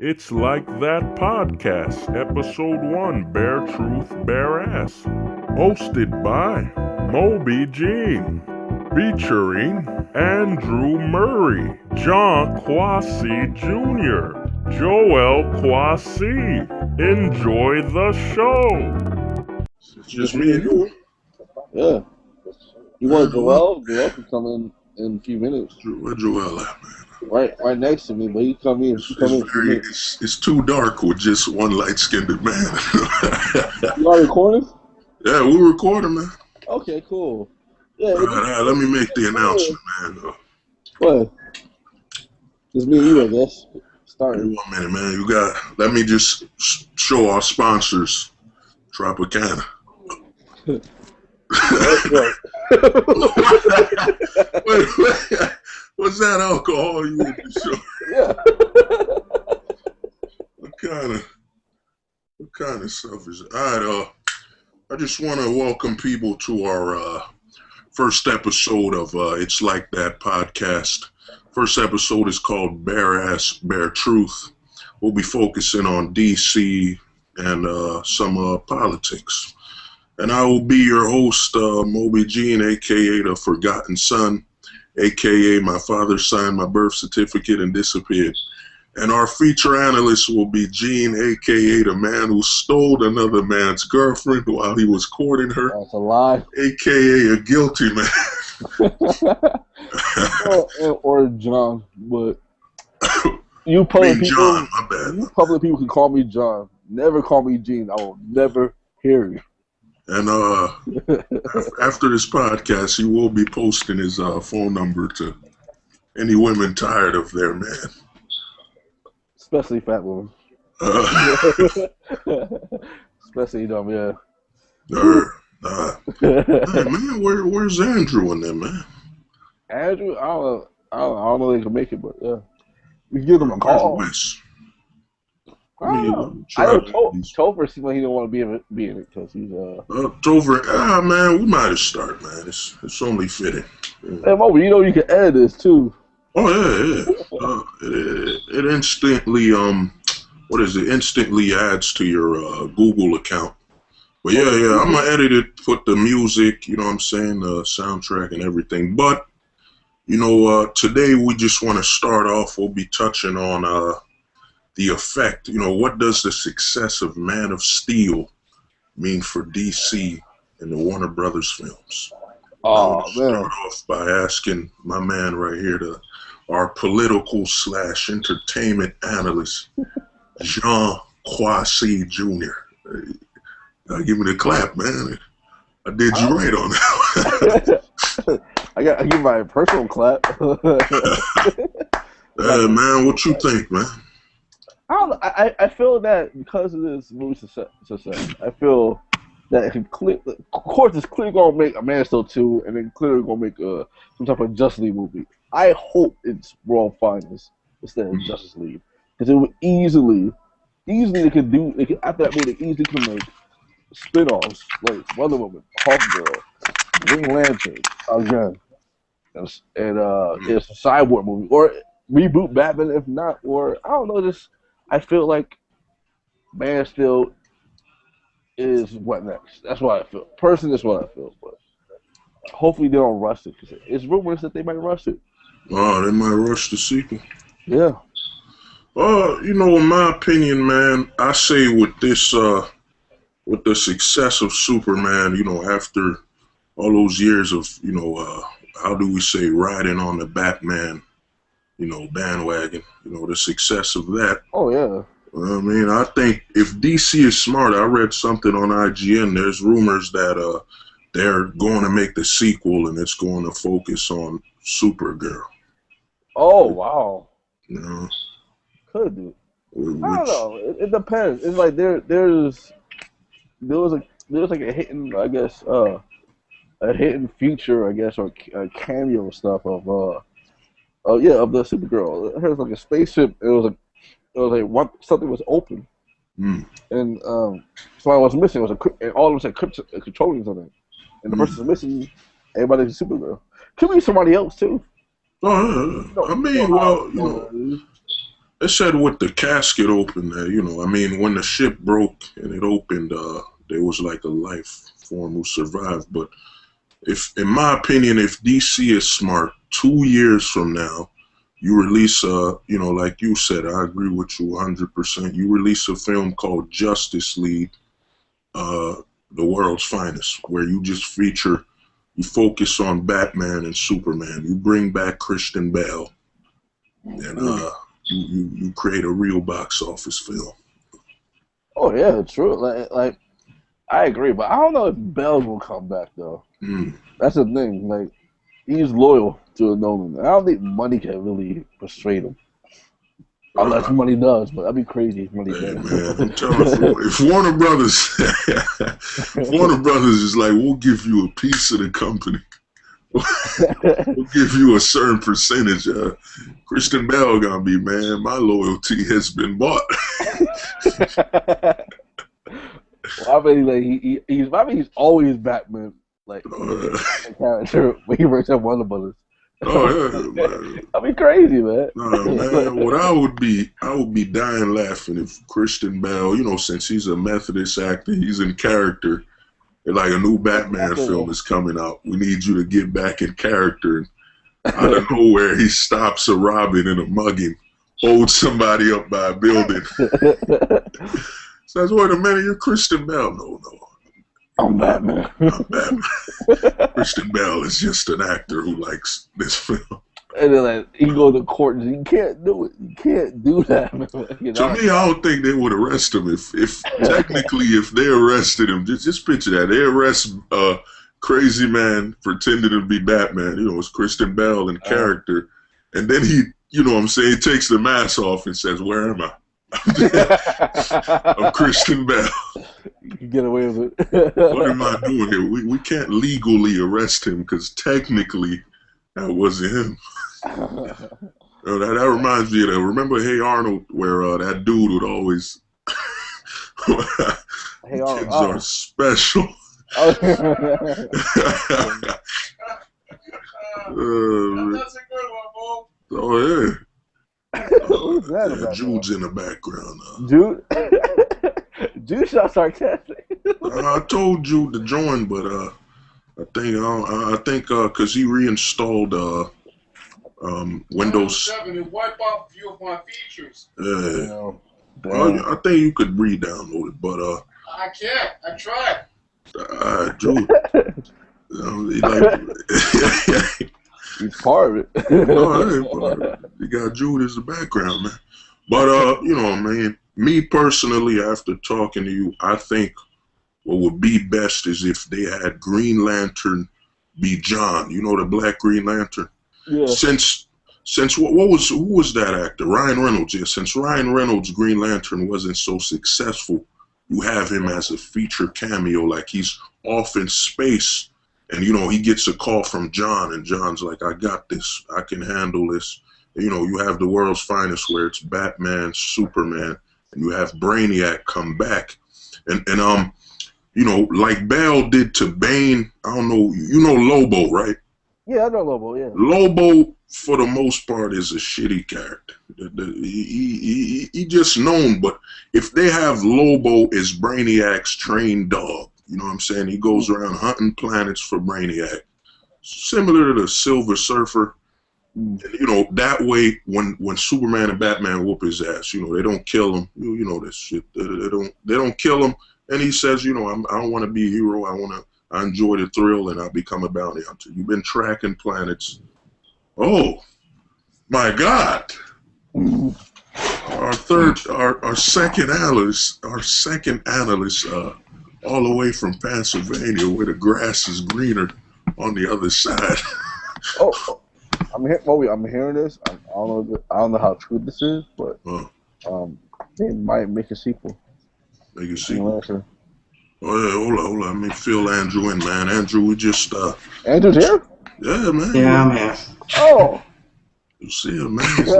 It's Like That Podcast, Episode 1, Bare Truth, Bare Ass. Hosted by Moby Jean. Featuring Andrew Murray, John Kwasi Jr., Joel Kwasi. Enjoy the show. It's just me and you. Yeah. You want Joel? Joel can come in a few minutes. Where Joel at, man? Right next to me, but he come in. It's too dark with just one light-skinned man. You are recording? Yeah, we're recording, man. Okay, cool. Yeah. All right, let me make the announcement, man. What? It's me and you, I guess. Starting. 1 minute, man. Let me just show our sponsors. Tropicana. Wait. What's that alcohol you want to show? Yeah. What kind of stuff is it? All right, I just want to welcome people to our first episode of It's Like That podcast. First episode is called Bare Ass, Bare Truth. We'll be focusing on DC and some politics. And I will be your host, Moby Jean, a.k.a. the Forgotten Son, a.k.a. my father signed my birth certificate and disappeared. And our feature analyst will be Jean, a.k.a. the man who stole another man's girlfriend while he was courting her. That's a lie. A.k.a. a guilty man. or John, but you public people, John, my bad. You public people can call me John. Never call me Jean. I will never hear you. And after this podcast, he will be posting his phone number to any women tired of their man. Especially fat women. Especially them, yeah. Hey, man, where's Andrew in there, man? Andrew, I don't know if they can make it, but yeah. We can give them a call. I know Topher seemed like he didn't want to be in it because he's Topher, man, we might have started, man. It's only fitting. Hey, Mo, you can edit this too. Oh yeah. It instantly instantly adds to your Google account. But yeah, I'm gonna edit it, put the music, you know what I'm saying, the soundtrack and everything. But today we just want to start off. We'll be touching on the effect, what does the success of Man of Steel mean for DC and the Warner Brothers films? Oh, man. Start off by asking my man right here, our political / entertainment analyst, Jean Kwasi Jr. Give me the clap, man. I did you right on that. I give my personal clap. Man, what you think, man? I feel that because of this movie success, I feel that it can of course, it's clearly going to make a Man of Steel 2, and then clearly going to make some type of Justice League movie. I hope it's World Finest instead of Justice League, because it would easily after that movie, they easily can make spin-offs like Wonder Woman, Hawkgirl, Green Lantern again, and it's a Cyborg movie, or reboot Batman if not, or I don't know, I feel like Man of Steel is what next. That's what I feel. Personally, that's what I feel. But hopefully they don't rush it, because it's rumors that they might rush it. Oh, they might rush the sequel. Yeah. In my opinion, man, I say with this, with the success of Superman, after all those years of, how do we say, riding on the Batman, bandwagon, the success of that. Oh, yeah. I mean, I think if DC is smart, I read something on IGN, there's rumors that they're going to make the sequel and it's going to focus on Supergirl. Oh, wow. Could do. I don't know. It depends. It's like there was like a hidden, I guess, a hidden feature, I guess, or a cameo stuff of the Supergirl. It was like a spaceship. It was like something was open, and so I was missing. It was all of them said controlling something, and the person was missing. Everybody's Supergirl. Could be somebody else too. I mean, They said with the casket open, I mean, when the ship broke and it opened, there was like a life form who survived. But in my opinion, if DC is smart, 2 years from now, you release, like you said, I agree with you 100%. You release a film called Justice League, the world's finest, where you just you focus on Batman and Superman. You bring back Christian Bale, and you create a real box office film. Oh yeah, true. Like I agree, but I don't know if Bell will come back though. That's the thing. Like he's loyal to Nolan. I don't think money can really persuade him. Unless money does, but that'd be crazy if money does. Man, I'm telling you, if Warner Brothers is like, we'll give you a piece of the company. We'll give you a certain percentage. Christian Bale gonna be, man, my loyalty has been bought. Well, I mean, he's always Batman, like character when he works at Warner Brothers. Oh yeah, man. That'd be crazy, man. Man, what I would be dying laughing if Christian Bale, since he's a Methodist actor, he's in character. Like a new Batman film is coming out. We need you to get back in character. And out of nowhere, he stops a robbing and a mugging, holds somebody up by a building. Says, wait a minute, you're Christian Bale. No. I'm Batman. I'm Batman. Christian Bale is just an actor who likes this film. And then like, he go to court and you can't do it. You can't do that. Man. To me, I don't think they would arrest him if technically if they arrested him. Just picture that. They arrest crazy man pretending to be Batman. It's Christian Bale in character. And then he, he takes the mask off and says, where am I? I'm Christian Bale. You can get away with it. What am I doing here? We can't legally arrest him because technically that wasn't him. That reminds me of that. Remember Hey Arnold, where that dude would always Hey Arnold, kids are special. That's a good one, Bo. Oh yeah. Who's that about? Jude's in the background. Jude shot sarcastic. I told Jude to join, but I think because he reinstalled Windows 7 and wipe out a few of my features. Well, I think you could re-download it, but I can't. I tried. Jude, he's part of it. You got Jude as the background, man. But me personally, after talking to you, I think what would be best is if they had Green Lantern be John. The Black Green Lantern. Yeah. Since who was that actor? Ryan Reynolds. Yeah. Since Ryan Reynolds' Green Lantern wasn't so successful, you have him as a feature cameo, like he's off in space, and he gets a call from John, and John's like, "I got this. I can handle this." You have the world's finest, where it's Batman, Superman, and you have Brainiac come back, and like Bale did to Bane. I don't know. Lobo, right? Yeah, I know Lobo. Yeah. Lobo, for the most part, is a shitty character. He just known. But if they have Lobo as Brainiac's trained dog, you know what I'm saying? He goes around hunting planets for Brainiac, similar to the Silver Surfer. And, that way, when Superman and Batman whoop his ass, they don't kill him. You know this shit. They don't kill him. And he says, I don't want to be a hero. I enjoy the thrill, and I become a bounty hunter. You've been tracking planets. Oh, my God! Our second analyst, all the way from Pennsylvania, where the grass is greener on the other side. I'm hearing this. I don't know how true this is, but they might make a sequel. Make a sequel. Oh yeah, hold on. Let me fill Andrew in, man. Andrew, we just Andrew's here? Yeah, man. Yeah, I'm here. Oh. You see him, man. It's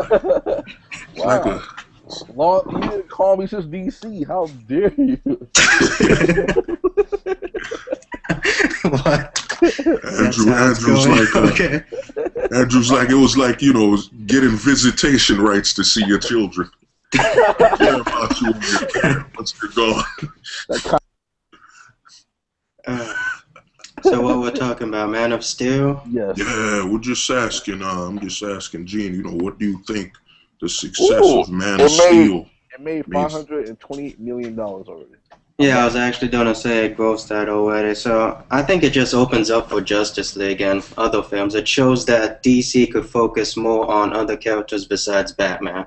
like wow. You didn't call me since DC. How dare you? What? Andrew's like okay. Andrew's like, it was like, you know, getting visitation rights to see your children. Care about you when you're there once you're gone. So what we're talking about, Man of Steel? Yes. Yeah, we're just asking. I'm just asking Gene. You know, what do you think the success of Man of Steel? It made $520 million already. Yeah, I was actually gonna say it grossed that already. So I think it just opens up for Justice League and other films. It shows that DC could focus more on other characters besides Batman.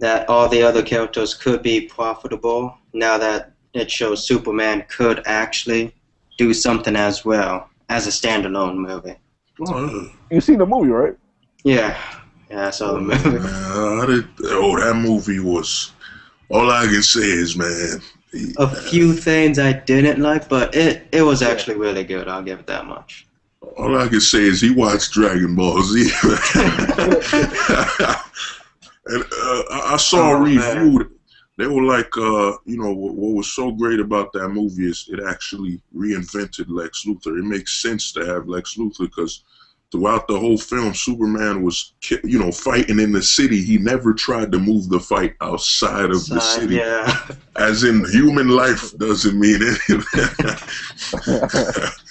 That all the other characters could be profitable. Now that it shows Superman could actually do something as well as a standalone movie. You seen the movie, right? Yeah, I saw the movie. That movie was. All I can say is, man. A few things I didn't like, but it was actually really good. I'll give it that much. All I can say is he watched Dragon Ball Z. And I saw a review. Man. They were like, you know, what was so great about that movie is it actually reinvented Lex Luthor. It makes sense to have Lex Luthor because throughout the whole film, Superman was, you know, fighting in the city. He never tried to move the fight outside of the city. Yeah. As in, human life doesn't mean anything.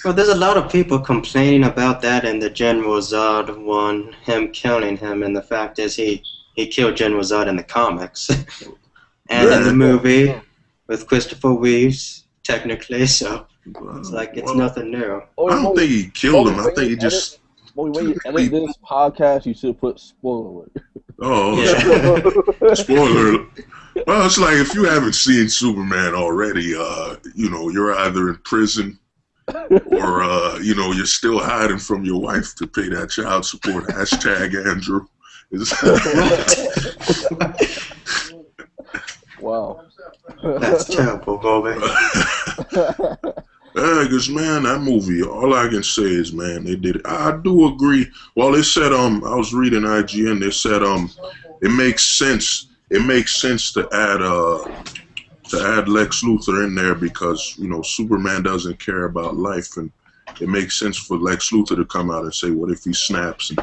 Well, there's a lot of people complaining about that in the General Zod one, him killing him, and the fact is he killed General Zod in the comics. And in the movie with Christopher Reeves, technically, so it's like it's nothing new. I don't think he killed him. I think he just... When you edit this podcast, you should put spoiler alert. Oh, Yeah. spoiler. Well, it's like if you haven't seen Superman already, you know, you're either in prison or, you know, you're still hiding from your wife to pay that child support. #Andrew. Wow. That's terrible, Bobby. Because, man, that movie, all I can say is, man, they did it. I do agree. Well, they said, I was reading IGN, they said, it makes sense. It makes sense to add Lex Luthor in there because, you know, Superman doesn't care about life, and it makes sense for Lex Luthor to come out and say, what if he snaps and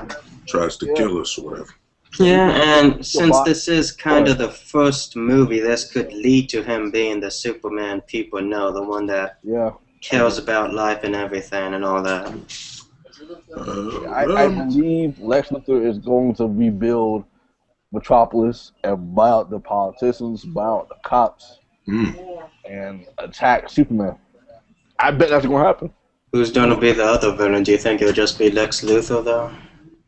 tries to kill us or whatever. Yeah, and since this is kind of the first movie, this could lead to him being the Superman people know, the one that cares about life and everything and all that. I believe Lex Luthor is going to rebuild Metropolis and buy out the politicians, buy out the cops, and attack Superman. I bet that's going to happen. Who's going to be the other villain? Do you think it'll just be Lex Luthor, though?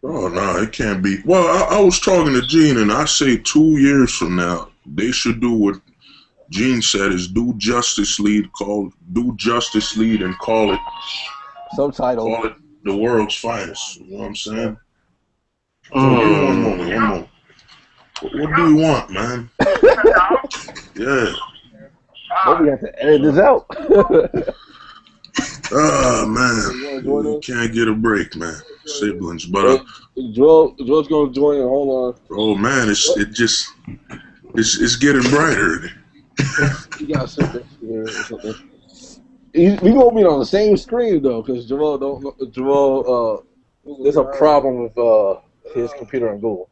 Oh, no, it can't be. Well, I was talking to Gene, and I say 2 years from now, they should do what Gene said, is do Justice League and call it Subtitle. Call it the world's finest. You know what I'm saying? One moment. What do you want, man? Yeah. Oh, we have to edit this out. Oh, man. You can't get a break, man. Siblings. But Joel's going to join in. Hold on. Oh, man, it's getting brighter. You got to sit there or something. We going to be on the same screen, though, because Joel, there's a problem with his computer on Google.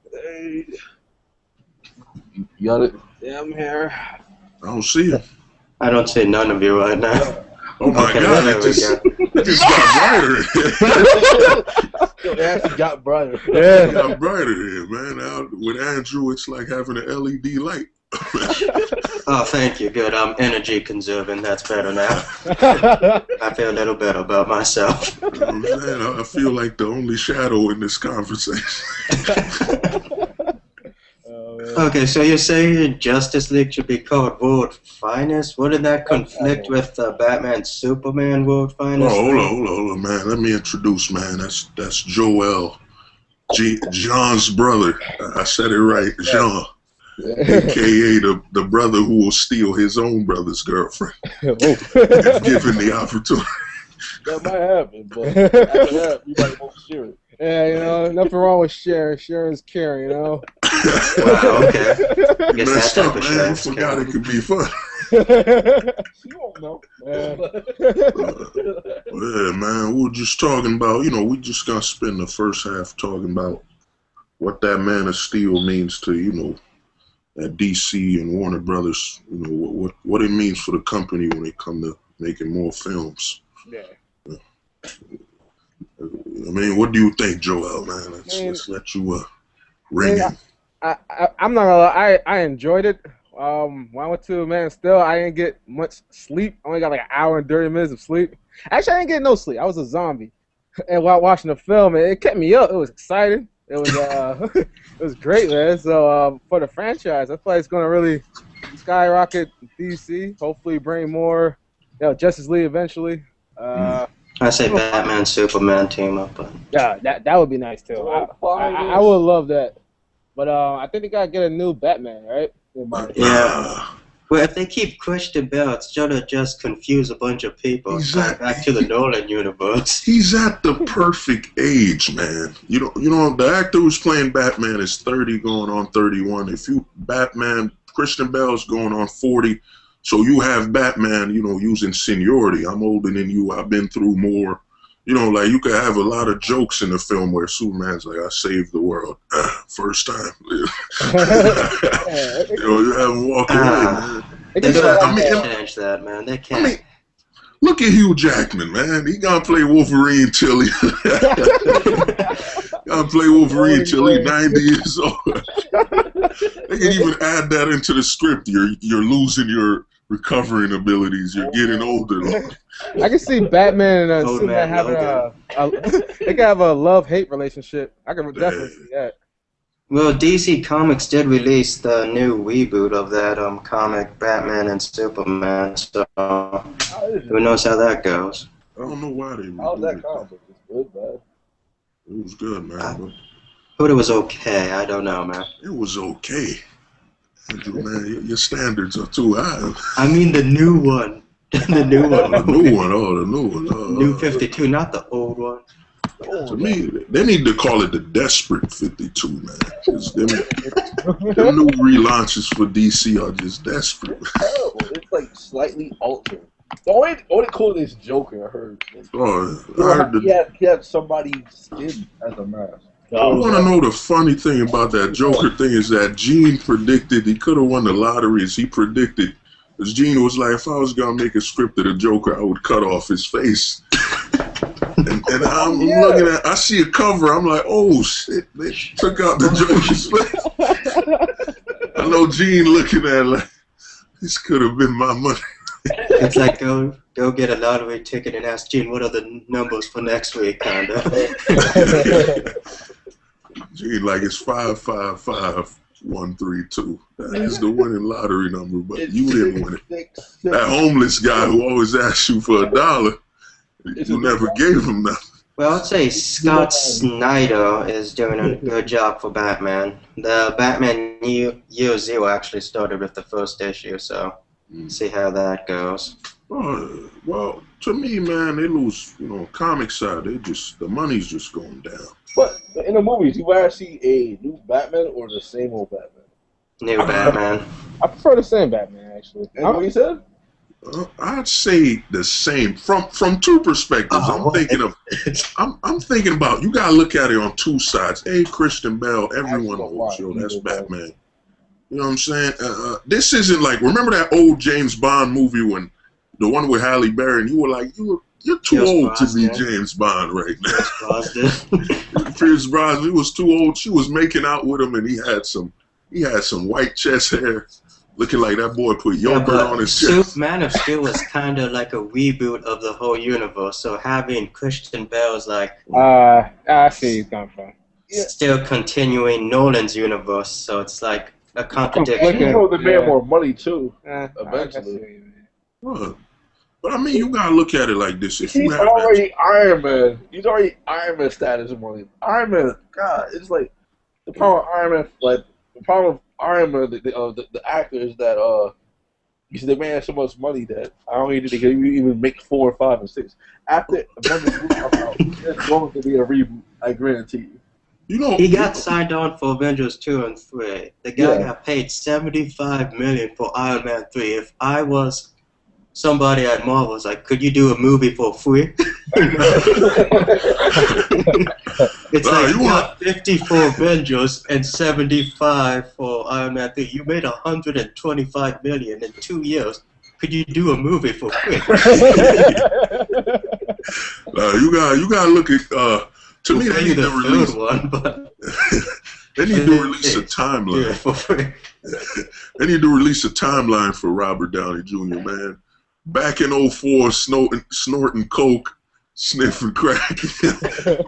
You got it? Yeah, I'm here. I don't see it. I don't see none of you right now. Oh my God! It just got brighter. It actually got brighter. Yeah, it got brighter here, man. Now, with Andrew, it's like having an LED light. Oh, thank you. Good. I'm energy conserving. That's better now. I feel a little better about myself. Man, I feel like the only shadow in this conversation. Okay, so you're saying Justice League should be called World Finest? Wouldn't that conflict with Batman Superman World Finest? Oh, hold on, man. Let me introduce, man. That's Joel, Jean's brother. I said it right, Jean, a.k.a. the brother who will steal his own brother's girlfriend if given the opportunity. That might happen, but after that, you might want to share it. Yeah, you know, nothing wrong with sharing. Sharing's caring, you know. Wow, okay. I guess Messed that type up, of man. I shit. forgot it could be fun. You won't know. Yeah. Yeah, man, we were just talking about, we just gonna spend the first half talking about what that Man of Steel means to, at DC and Warner Brothers, what it means for the company when it come to making more films. Yeah. I mean, what do you think, Joel, man? Let's let you ring in. I'm not gonna lie, I enjoyed it. When I went to Man of Steel, I didn't get much sleep. I only got like an hour and 30 minutes of sleep. Actually, I didn't get no sleep. I was a zombie. And while watching the film, it kept me up. It was exciting. It was it was great, man. So for the franchise, I feel like it's gonna really skyrocket DC. Hopefully, bring more, Justice League eventually. I say Batman, Superman team up. But Yeah, that would be nice too. I would love that. But I think they gotta get a new Batman, right? yeah. Well, if they keep Christian Bale, it's gonna just confuse a bunch of people. Back to the Nolan universe. He's at the perfect age, man. The actor who's playing Batman is 30, going on 31. Christian Bale's going on 40. So you have Batman, using seniority. I'm older than you. I've been through more. Like you could have a lot of jokes in the film where Superman's like, I saved the world. First time. You have him walk away, man. They can't change that, man. They can't. Look at Hugh Jackman, man. He gonna play Wolverine till he he's 90 years old. They can even add that into the script. You're losing your recovering abilities. You're getting older. I can see Batman and Superman having they can have a love-hate relationship. I can definitely see that. Well, DC Comics did release the new reboot of that comic, Batman and Superman, so who knows how that goes. I don't know why they How's that rebooted comic? It's good, man. It was good, man. But it was okay, I don't know, man. It was okay. Andrew, man, your standards are too high. I mean the new one. The new one. The new one. New 52, not the old one. To me, they need to call it the Desperate 52, man. Because them new relaunches for DC are just desperate. It's terrible. It's like slightly altered. The only cool is Joker, I heard. He had somebody's skin as a mask. I want to know the funny thing about that Joker thing is that Gene predicted he could have won the lottery as he predicted. Because Gene was like, if I was going to make a script of the Joker, I would cut off his face. And I'm looking at, I see a cover, I'm like, oh shit, they took out the Joker's face. I know Gene looking at it like, this could have been my money. It's like go get a lottery ticket and ask Gene what are the numbers for next week, kinda. Gene, like it's 555132. That is the winning lottery number, but you didn't win it. That homeless guy who always asks you for $1, you never gave him nothing. Well, I'd say Scott Snyder is doing a good job for Batman. The Batman Year Zero actually started with the first issue, so see how that goes. Well, to me, man, they lose, comic side, the money's just going down. But in the movies, you rather see a new Batman or the same old Batman? New Batman. I prefer the same Batman, actually. And what you said? I'd say the same from two perspectives. I'm thinking about, you gotta look at it on two sides. Hey, Christian Bale, everyone knows, that's Batman. You know what I'm saying? This isn't like, remember that old James Bond movie when the one with Halle Berry, and you were like, you're too old to be James Bond right now. Pierce Brosnan, he was too old. She was making out with him, and he had some white chest hair. Looking like that boy put yogurt on his chest. Man of Steel was kind of like a reboot of the whole universe. So having Christian Bale's like... I see where you're coming from. Still continuing Nolan's universe, so it's like a contradiction. You know they made more money, too, eventually. But I mean, you gotta look at it like this. If He's already Iron Man. He's already Iron Man status money. Iron Man, God, it's like the power of Iron Man, like the power of Iron Man, the actor is that they made so much money that I don't even think they can even make 4, 5, and 6. After Avengers come out, there's going to be a reboot. I guarantee you. He got signed on for Avengers 2 and 3. The guy got paid $75 million for Iron Man 3. If I was somebody at Marvel, was like, could you do a movie for free? It's like you got 50 for Avengers and 75 for Iron Man 3. You made $125 million in 2 years. Could you do a movie for free? You gotta look at. To me, they need to release one, but they need to release a timeline. Yeah, for free. They need to release a timeline for Robert Downey Jr. Man, back in 2004, snorting coke, sniffing crack,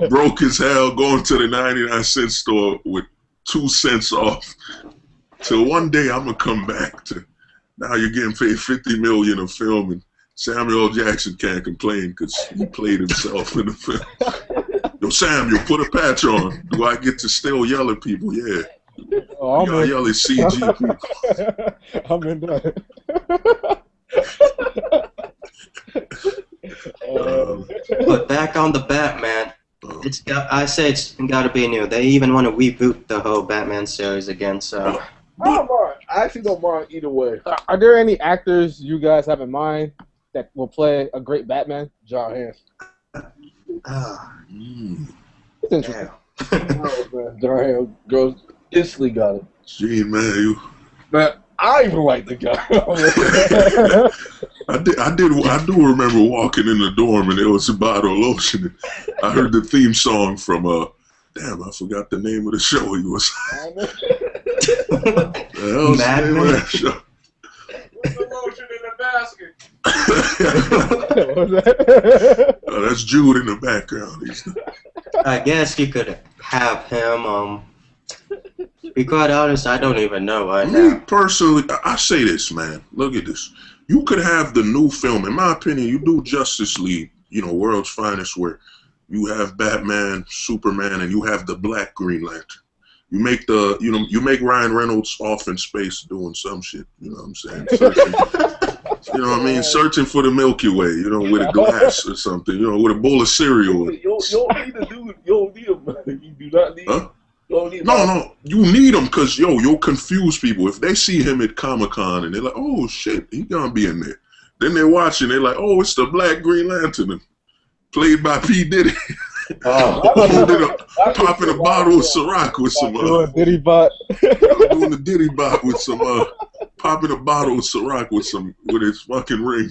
broke as hell, going to the 99-cent store with 2 cents off. Till one day I'm gonna come back to. Now you're getting paid $50 million a film, and Samuel L. Jackson can't complain because he played himself in the film. Yo, Samuel, put a patch on. Do I get to still yell at people? Yeah. Oh, you gotta yell at CG people. I'm in that. But back on the Batman, I say it's got to be new. They even want to reboot the whole Batman series again, so. I actually don't mind either way. Are there any actors you guys have in mind that will play a great Batman? John Hands. It's interesting. John Hands, girls instantly got it. Gee, man, Man, I even like the guy. I do remember walking in the dorm and there was a bottle of lotion. I heard the theme song from damn, I forgot the name of the show he was. Mad Men. Put the lotion in the basket. That's Jude in the background. I guess you could have him. To be quite honest, I don't even know right Me now. personally, I say this, man. Look at this. You could have the new film. In my opinion, you do Justice League, World's Finest, where you have Batman, Superman, and you have the Black Green Lantern. You make you make Ryan Reynolds off in space doing some shit. You know what I'm saying? Searching, you know what I mean? Searching for the Milky Way. With a glass or something. With a bowl of cereal. You don't need a dude. You don't need him. You do not need. Huh? No, you need him because you'll confuse people. If they see him at Comic-Con and they're like, oh shit, he's gonna be in there. Then they're watching, they're like, oh, it's the Black Green Lantern, played by P. Diddy. Popping a bottle of Ciroc with some Diddy bot. doing the Diddy bot with some popping a bottle of Ciroc with his fucking ring.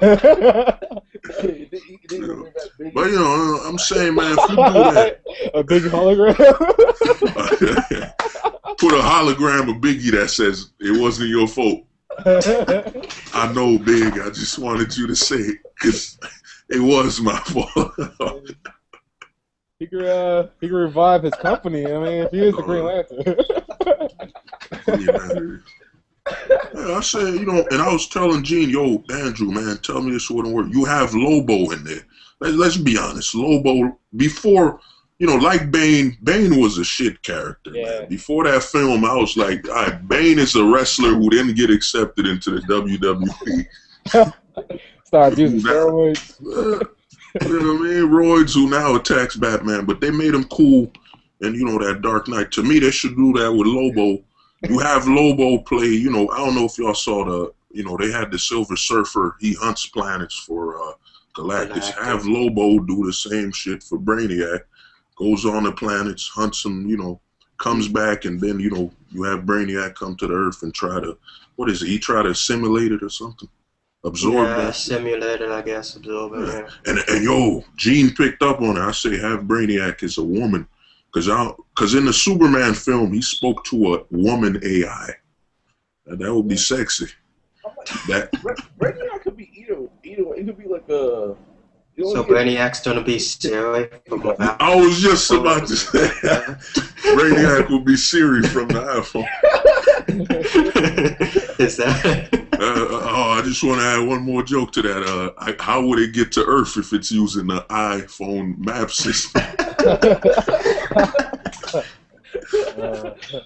But I'm saying, man, if you do that, a big hologram. put a hologram of Biggie that says it wasn't your fault. I know, Big. I just wanted you to say it because it was my fault. He could revive his company. I mean, if he is the Green Lantern. I said, and I was telling Gene, yo, Andrew, man, tell me this wouldn't work. You have Lobo in there. Let's be honest. Lobo, before, like Bane was a shit character, man. Before that film, I was like, all right, Bane is a wrestler who didn't get accepted into the WWE. Started using steroids. You know what I mean? Roids, who now attacks Batman, but they made him cool. And, that Dark Knight. To me, they should do that with Lobo. You have Lobo play, I don't know if y'all saw they had the Silver Surfer. He hunts planets for Galactus. Have Lobo do the same shit for Brainiac. Goes on the planets, hunts them, comes back, and then, you have Brainiac come to the Earth and try to, he try to assimilate it or something? Absorb that? Simulate it, I guess, absorb it, yeah. And Gene picked up on it. I say have Brainiac as a woman. Because in the Superman film, he spoke to a woman AI. And that would be sexy. Brainiac could be either. It could be like a. So Brainiac's gonna be Siri from the I was just about to say Brainiac will be Siri from the iPhone. Is that? I just want to add one more joke to that. How would it get to Earth if it's using the iPhone map system?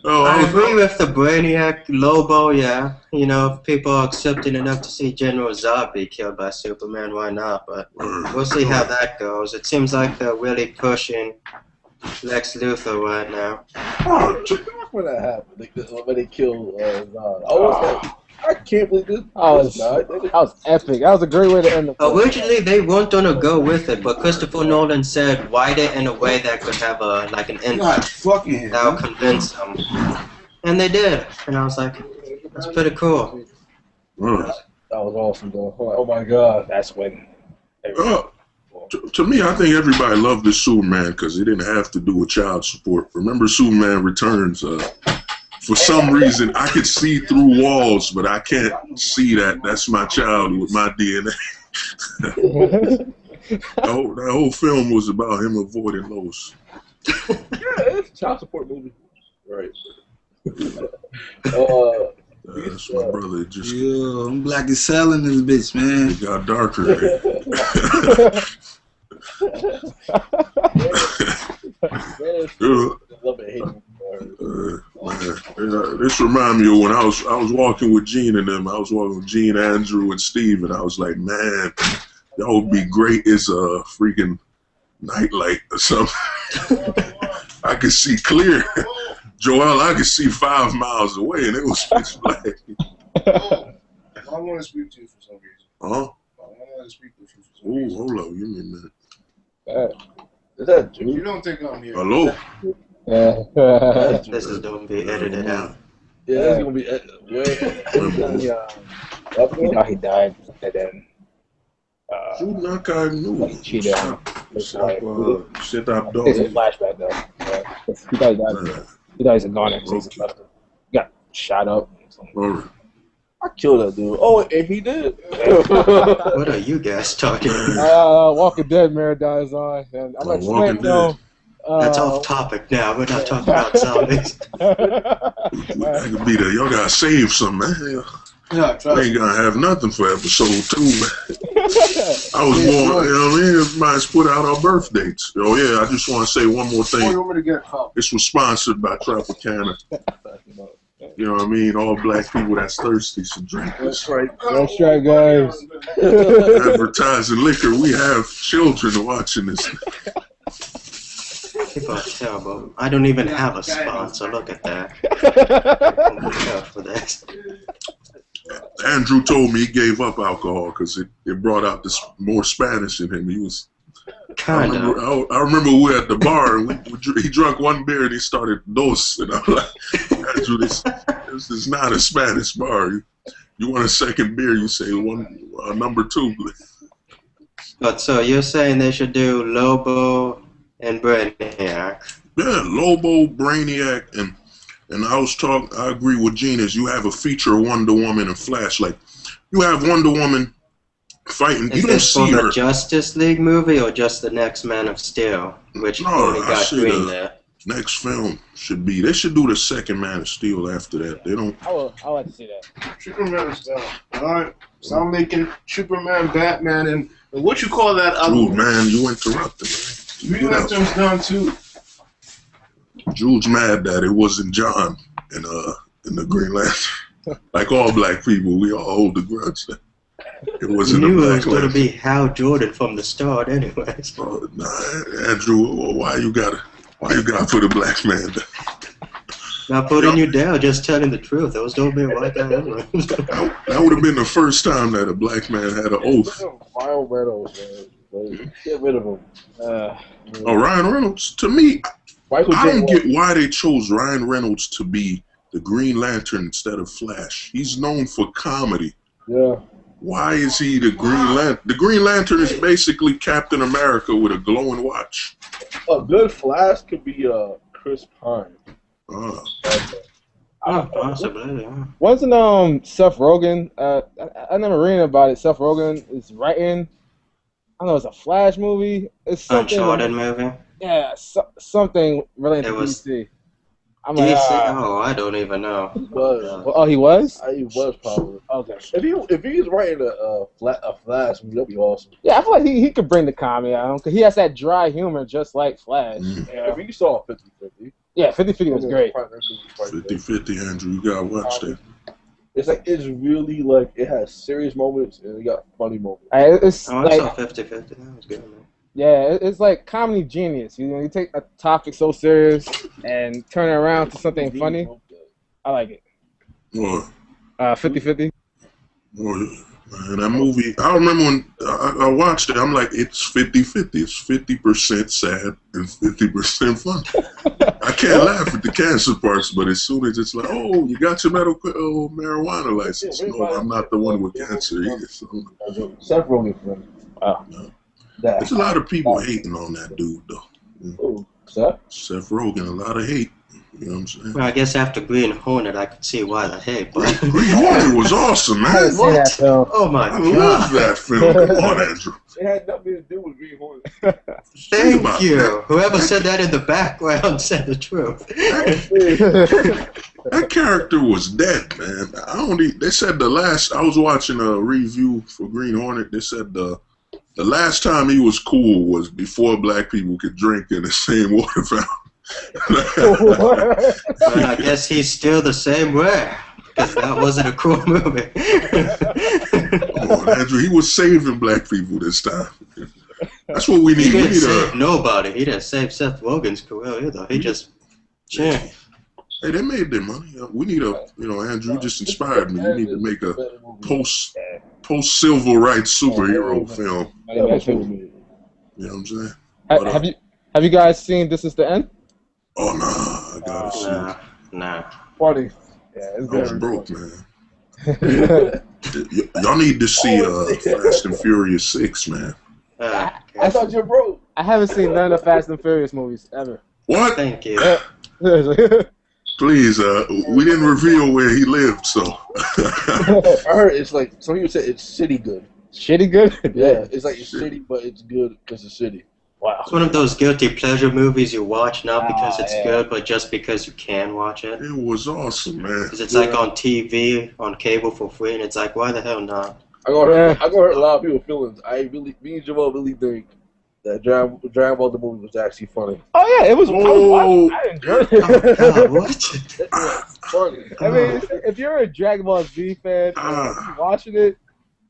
I agree with the Brainiac Lobo, yeah. If people are accepting enough to see General Zod be killed by Superman, why not? But we'll see how that goes. It seems like they're really pushing Lex Luthor right now. Oh, When that happened, when they killed Zod, I was like, I can't believe this. That was epic. That was a great way to end the film. Originally, they weren't gonna go with it, but Christopher Nolan said, "Write it in a way that could have like an Not impact fucking him. that would convince them." And they did, and I was like, "That's pretty cool." uh, That was awesome, though. Oh my god. That's when. to me, I think everybody loved this Superman because he didn't have to do with child support. Remember Superman Returns? For some reason, I could see through walls, but I can't see that. That's my child with my DNA. That whole film was about him avoiding Lois. Yeah, it's a child support movie. Right. That's my brother. It just Yeah, I'm black as hell in this bitch, man. it got darker. This reminds me of when I was walking with Gene and them. I was walking with Gene, Andrew, and Steve, and I was like, man, that would be great as a freaking nightlight or something. I could see clear. Joel, I could see 5 miles away, and it was pitch black. I want to speak to you for some reason. Huh? I want to speak with you for some Oh, reason. hold up. Give me a minute. Is that You Jude? don't think I'm here? Hello? Yeah. This is gonna be edited out. Yeah, that's gonna be. You know, he died, and then Jude Nakai knew. he cheated on his wife. Sit up, It's a dog. flashback, though. Yeah. He died as a goner. So he's a- got shot up. All right. I killed that dude. Oh, and he did. What are you guys talking about? Walking Dead mirror dies on. And I'm Walking explaining Dead. though. That's off topic now. We're not talking about zombies. That could be the y'all gotta save some, man. Yeah, We trust ain't me. gonna have nothing for episode 2, man. I was born, you know what I mean? Everybody's put out our birth dates. Oh yeah, I just want to say one more Oh, thing. you want me to get a cup? This was sponsored by Tropicana. You know what I mean? All black people that's thirsty should drink this. That's right. That's right, guys. Advertising liquor. We have children watching this. People are terrible. I don't even have a sponsor. Look at that. For this. Andrew told me he gave up alcohol because it brought out this more Spanish in him. He was. Kind of. I remember we were at the bar and he drank one beer and he started dos. And I'm like, Andrew, this is not a Spanish bar. You want a second beer? You say number 2. But so you're saying they should do Lobo and Brainiac? Yeah, Lobo, Brainiac, and I agree with Gene. Is you have a feature Wonder Woman and Flash. Like you have Wonder Woman fighting. Is You don't this for see the her. Justice League movie or just the next Man of Steel, which No, only I got see green the- there? Next film should be. They should do the second Man of Steel after that. They don't. I would like to see that. Superman is down. Alright? So I'm making Superman, Batman, and what you call that other Jude, one? man, you interrupted. Man. Green Lantern's done too. Jude's mad that it wasn't John in the Green Lantern. Like all black people, we all hold the grudge. It You wasn't a knew it black was going to Lantern. be Hal Jordan from the start anyways. Nah, Andrew, why you gotta put a black man down? Not putting you down, just telling the truth. It was going to be a white guy anyways. That would have been the first time that a black man had an oath. Ryan Reynolds, man. Like, get rid of him. Oh, Ryan Reynolds. To me, Michael I don't J. get why they chose Ryan Reynolds to be the Green Lantern instead of Flash. He's known for comedy. Yeah. Why is he the Green Lantern? The Green Lantern is basically Captain America with a glowing watch. A good Flash could be Chris Pine. Possibly, yeah. Wasn't Seth Rogen? I never read about it. Seth Rogen is writing. I don't know. It's a Flash movie. It's something. Uncharted movie? Yeah, something related It to was- DC. I'm DC? like, Oh, I don't even know. oh, he was. He was probably. Okay. If he's writing a Flash movie, that'd be awesome. Yeah, I feel like he could bring the comedy out because he has that dry humor just like Flash. Yeah. If you saw 50-50. Yeah, 50-50 was great. 50-50, Andrew. You gotta watch that. It's really like it has serious moments and it got funny moments. It's Oh, I like saw 50-50. That was good, man. Yeah, it's like comedy genius. You take a topic so serious and turn it around to something funny. I like it. Well, 50-50. Man, that movie, I remember when I watched it, I'm like, it's 50-50. It's 50% sad and 50% funny. I can't laugh at the cancer parts, but as soon as it's like, oh, you got your medical marijuana license. No, I'm not the one with cancer either. So. Seth Rogen friend. Wow. There's a lot of people hating on that dude, though. Oh, Seth? Seth Rogen, a lot of hate. You know what I'm saying? Well, I guess after Green Hornet, I could see why the hate, but... Green Hornet was awesome, I man. didn't see that film. Oh my I love god. that film. Come on, Andrew. It had nothing to do with Green Hornet. Thank about you. that. Whoever said that in the background said the truth. That character was dead, man. They said I was watching a review for Green Hornet. They said the last time he was cool was before black people could drink in the same water fountain. But I guess he's still the same way, because that wasn't a cool movie. Come on, Andrew. He was saving black people this time. That's what we He need. We didn't need save nobody. He didn't save Seth Rogen's career either. He just... Yeah. Hey, they made their money. We need Andrew, you just inspired me. You need to make a post-civil rights superhero film. Yeah, that's what we need. You know what I'm saying? Have you guys seen This Is the End? Oh, nah. I gotta see it. Nah. Funny. Yeah, it's I was very broke, funny. man. Y'all need to see Fast and Furious 6, man. I thought you were broke. I haven't seen none of the Fast and Furious movies ever. What? Thank you. Seriously. Please, we didn't reveal where he lived, so. I heard it's like some people say it's city good. Shitty good? Yeah, it's like it's shitty, but it's good because it's shitty. Wow. It's one of those guilty pleasure movies you watch not because it's yeah. good, but just because you can watch it. It was awesome, man. Because it's like on TV, on cable for free, and it's like, why the hell not? I gonna hurt a lot of people's feelings. Me and Jamal really think that Dragon Ball the movie was actually funny. Oh, yeah, it was. Oh. I enjoyed Oh, it. God, what? It's funny. I mean, if you're a Dragon Ball Z fan and you're watching it,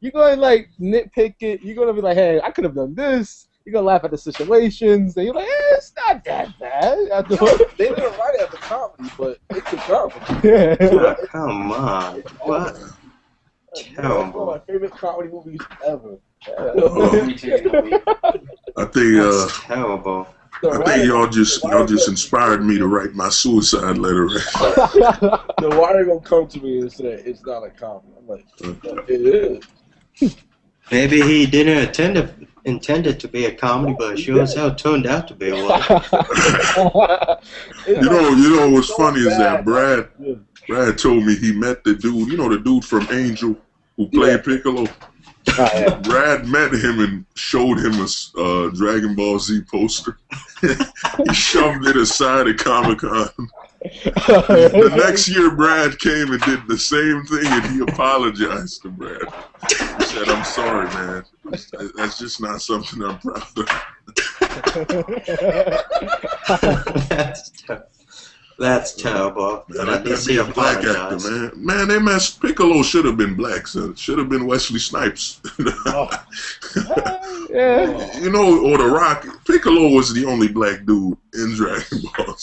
you're going to like nitpick it. You're going to be like, hey, I could have done this. You're going to laugh at the situations. And you're like, it's not that bad. They didn't write it as a comedy, but it's a comedy. Yeah. Oh, come on. What? It's one of Terrible. my favorite comedy movies ever. I think That's terrible. I think y'all just inspired me to write my suicide letter. The writer gonna come to me and say it's not a comedy. I'm like, it is. Maybe he didn't intend it to be a comedy, but it sure as hell turned out to be one. You know what's funny is that Brad told me he met the dude. You know the dude from Angel who played Piccolo. Brad met him and showed him a Dragon Ball Z poster. He shoved it aside at Comic-Con. The next year, Brad came and did the same thing, and he apologized to Brad. He said, "I'm sorry, man. That's just not something I'm proud of." That's terrible. Man, At that'd least be he a black actor, apologized. man. Man, they messed. Piccolo should have been black, so it should have been Wesley Snipes. Yeah. You know, or The Rock. Piccolo was the only black dude in Dragon Ball.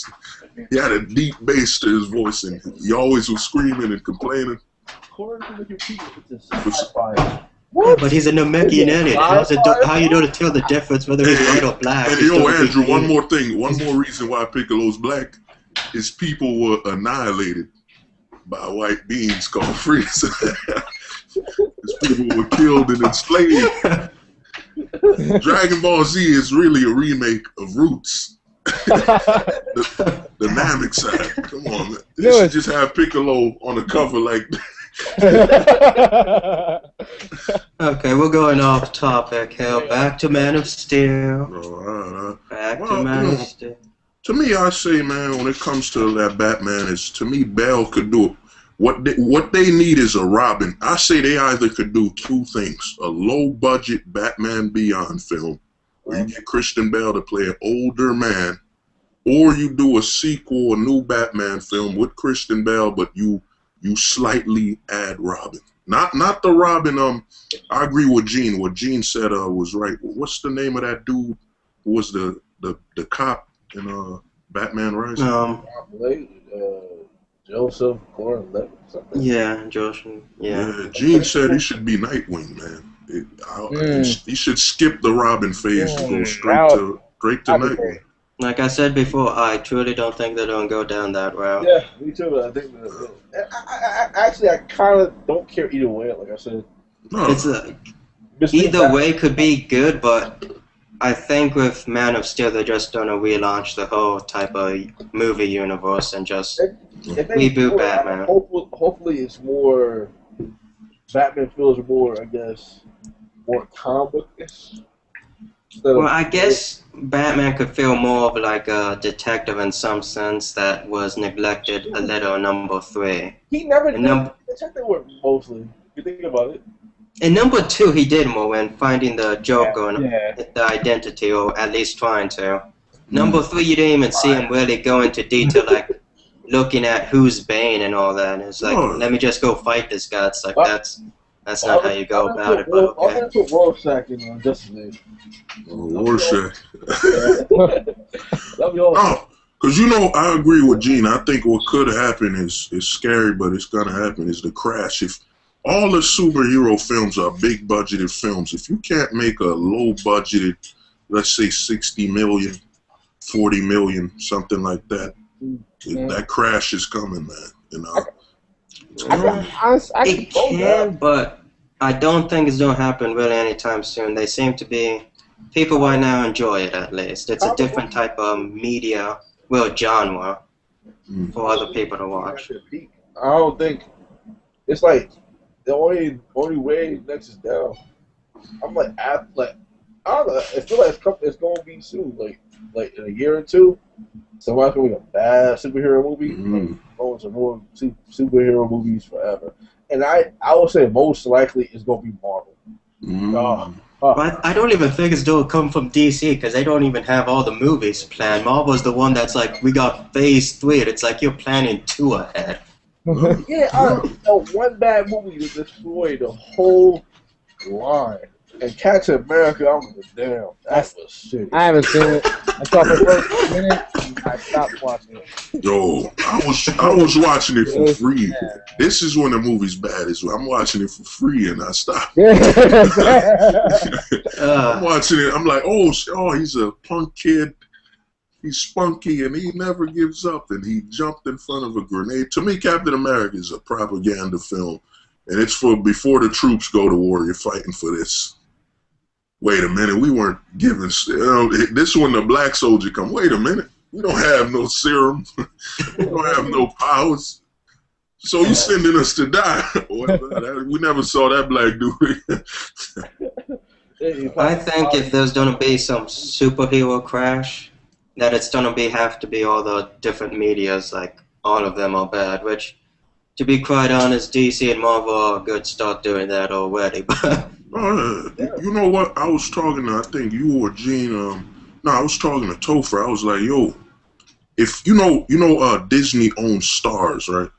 He had a deep bass to his voice, and he always was screaming and complaining. According to Wikipedia, it's a sci-fi. Yeah, but he's a Namekian alien. How you know to tell the difference whether he's white or black? And He's yo, still a big Andrew, one alien. more thing. One more reason why Piccolo's black is people were annihilated by white beings called Frieza. These people were killed and enslaved. Dragon Ball Z is really a remake of Roots. the Namek side. Come on, man. They should just have Piccolo on the cover like Okay, we're going off topic here. Back to Man of Steel. Back to Man of Steel. To me, I say, man, when it comes to that Batman, to me, Bale could do it. What they need is a Robin. I say they either could do two things: a low-budget Batman Beyond film, where you get Christian Bale to play an older man, or you do a sequel, a new Batman film with Christian Bale, but you slightly add Robin. Not the Robin. I agree with Gene. What Gene said was right. What's the name of that dude who was the cop in Batman Rising? Joseph Gordon-Levitt, something. Yeah, Josh. Yeah. Gene said he should be Nightwing, man. He should skip the Robin phase and go straight to Nightwing. Like I said before, I truly don't think they're gonna go down that route. Yeah, me too. I think I kind of don't care either way. Like I said, No. It's either way could be good, but I think with Man of Steel, they're just gonna relaunch the whole type of movie universe and just reboot Batman. Hopefully, it's more. Batman feels more, I guess, more comic bookish. Well, I guess Batman could feel more of like a detective in some sense that was neglected a little in number 3. He never did. Detective work mostly. If you think about it. In number 2, he did more when finding the Joker and the identity, or at least trying to. Number 3, you didn't even see him really go into detail, like looking at who's Bane and all that. It's like, let me just go fight this guy. It's like that's not how you go about it. But okay. I'll put Rorschach in Justice League. Rorschach. Oh, because I agree with Gene. I think what could happen is scary, but it's gonna happen. Is the crash. If all the superhero films are big budgeted films, if you can't make a low budgeted, let's say 60 million, 40 million, something like that, that crash is coming, man. It can, but I don't think it's gonna happen really anytime soon. They seem to be people right now enjoy it at least. It's a different type of media, genre for other people to watch. I don't think it's like the only way next is down. I'm like I don't know. I feel like it's gonna be soon, like in a year or two. Somebody's gonna make a bad superhero movie. Going to more superhero movies forever, and I would say most likely it's gonna be Marvel. But I don't even think it's going to come from DC because they don't even have all the movies planned. Marvel's the one that's like, we got Phase 3, and it's like you're planning 2 ahead. One bad movie to destroy the whole line. And Captain America, I'm like, damn, that was shit. I haven't seen it. I saw the first minute, and I stopped watching it. Yo, I was watching it for free. This is when the movie's bad. I'm watching it for free and I stop. I'm watching it. I'm like, oh, he's a punk kid. He's spunky and he never gives up. And he jumped in front of a grenade. To me, Captain America is a propaganda film, and it's for before the troops go to war. You're fighting for this. Wait a minute, we weren't given. This is when the black soldier come. Wait a minute, we don't have no serum. We don't have no powers. So you sending us to die? We never saw that black dude. I think if there's gonna be some superhero crash, that it's gonna have to be all the different medias. Like all of them are bad. Which, to be quite honest, DC and Marvel are good start doing that already. But you know what? I was talking to, I think you or Gene. I was talking to Topher. I was like, yo, if Disney owns Stars, right?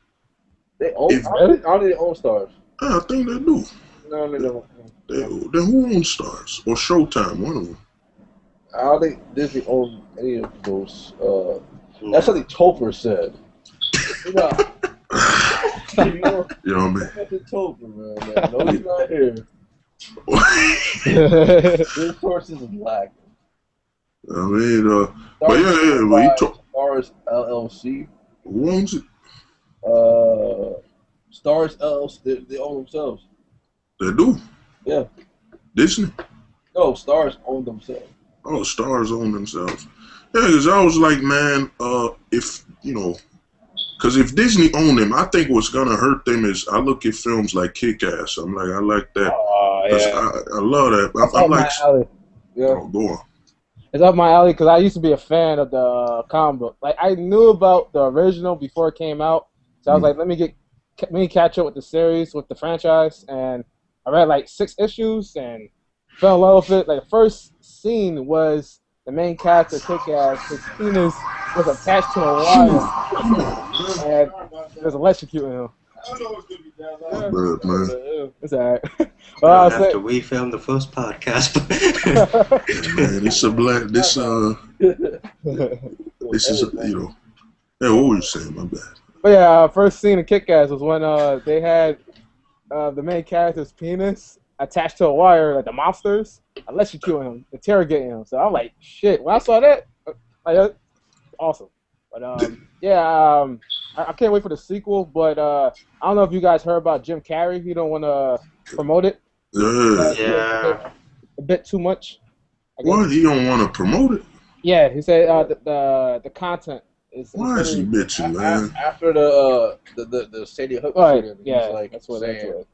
They own. How do they own Stars? I think they do. No, they don't. Then who owns Stars or Showtime? One of them. I don't think Disney owns any of those. That's something Topher said. Man. Topher, man. No, he's not here. His sources is black. I mean, but he Stars LLC. Who owns it? Stars LLC. They own themselves. They do. Yeah. Disney. No, Stars own themselves. Oh, Stars own themselves. Yeah, because I was like, man, because if Disney owned them, I think what's gonna hurt them is I look at films like Kick-Ass. I'm like, I like that. I love that. I'm like, go on. It's up my alley because I used to be a fan of the comic book. Like I knew about the original before it came out, so I was like, let me catch up with the series, with the franchise, and I read like 6 issues and fell in love with it. Like the first scene was the main character, Kick-Ass, his penis was attached to a wire, and it was electrocuting him. know it's gonna be down. Bad, man. It's alright. After we filmed the first podcast. Man, it's a black. This is Yeah, what were you saying? My bad. But yeah, first scene of Kick-Ass was when they had the main character's penis attached to a wire, like the mobsters, electrocuting him, interrogating him. So I'm like, shit. When I saw that, like, awesome. But I can't wait for the sequel. But I don't know if you guys heard about Jim Carrey. He don't want to promote it. Yeah. A bit too much. What? He don't want to promote it? Yeah, he said the content is. Why is he bitching, man? After the Sadie Hook Right, shooting, yeah, he's like that's what saying,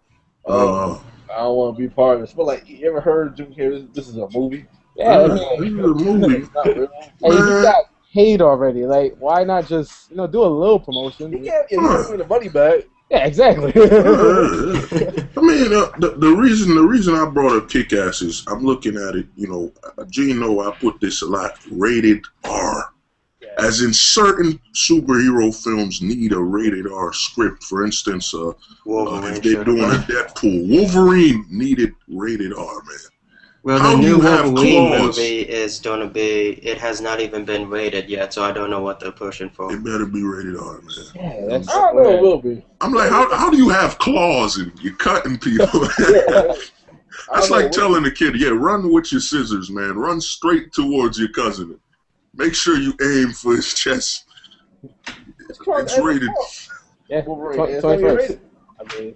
that's I don't want to be part of this. But like, you ever heard Jim Carrey? This is a movie. Yeah, This is a movie. It's not real. hey, you got paid already. Like, why not just do a little promotion? He can't give the money back. Yeah, exactly. I mean, the reason I brought up Kick-Ass is I'm looking at it. Gene, know I put this a lot. Rated R. As in, certain superhero films need a rated R script. For instance, if they're doing a Deadpool, Wolverine needed rated R, man. Well, How the do new you have Wolverine claws? movie is gonna be. It has not even been rated yet, so I don't know what they're pushing for. It better be rated R, man. Yeah, that's I don't know. It will be. I'm like, how do you have claws and you're cutting people? That's like telling a kid, run with your scissors, man. Run straight towards your cousin. Make sure you aim for his chest. It's rated. yeah. Wolverine. It's 21st. rated. I mean,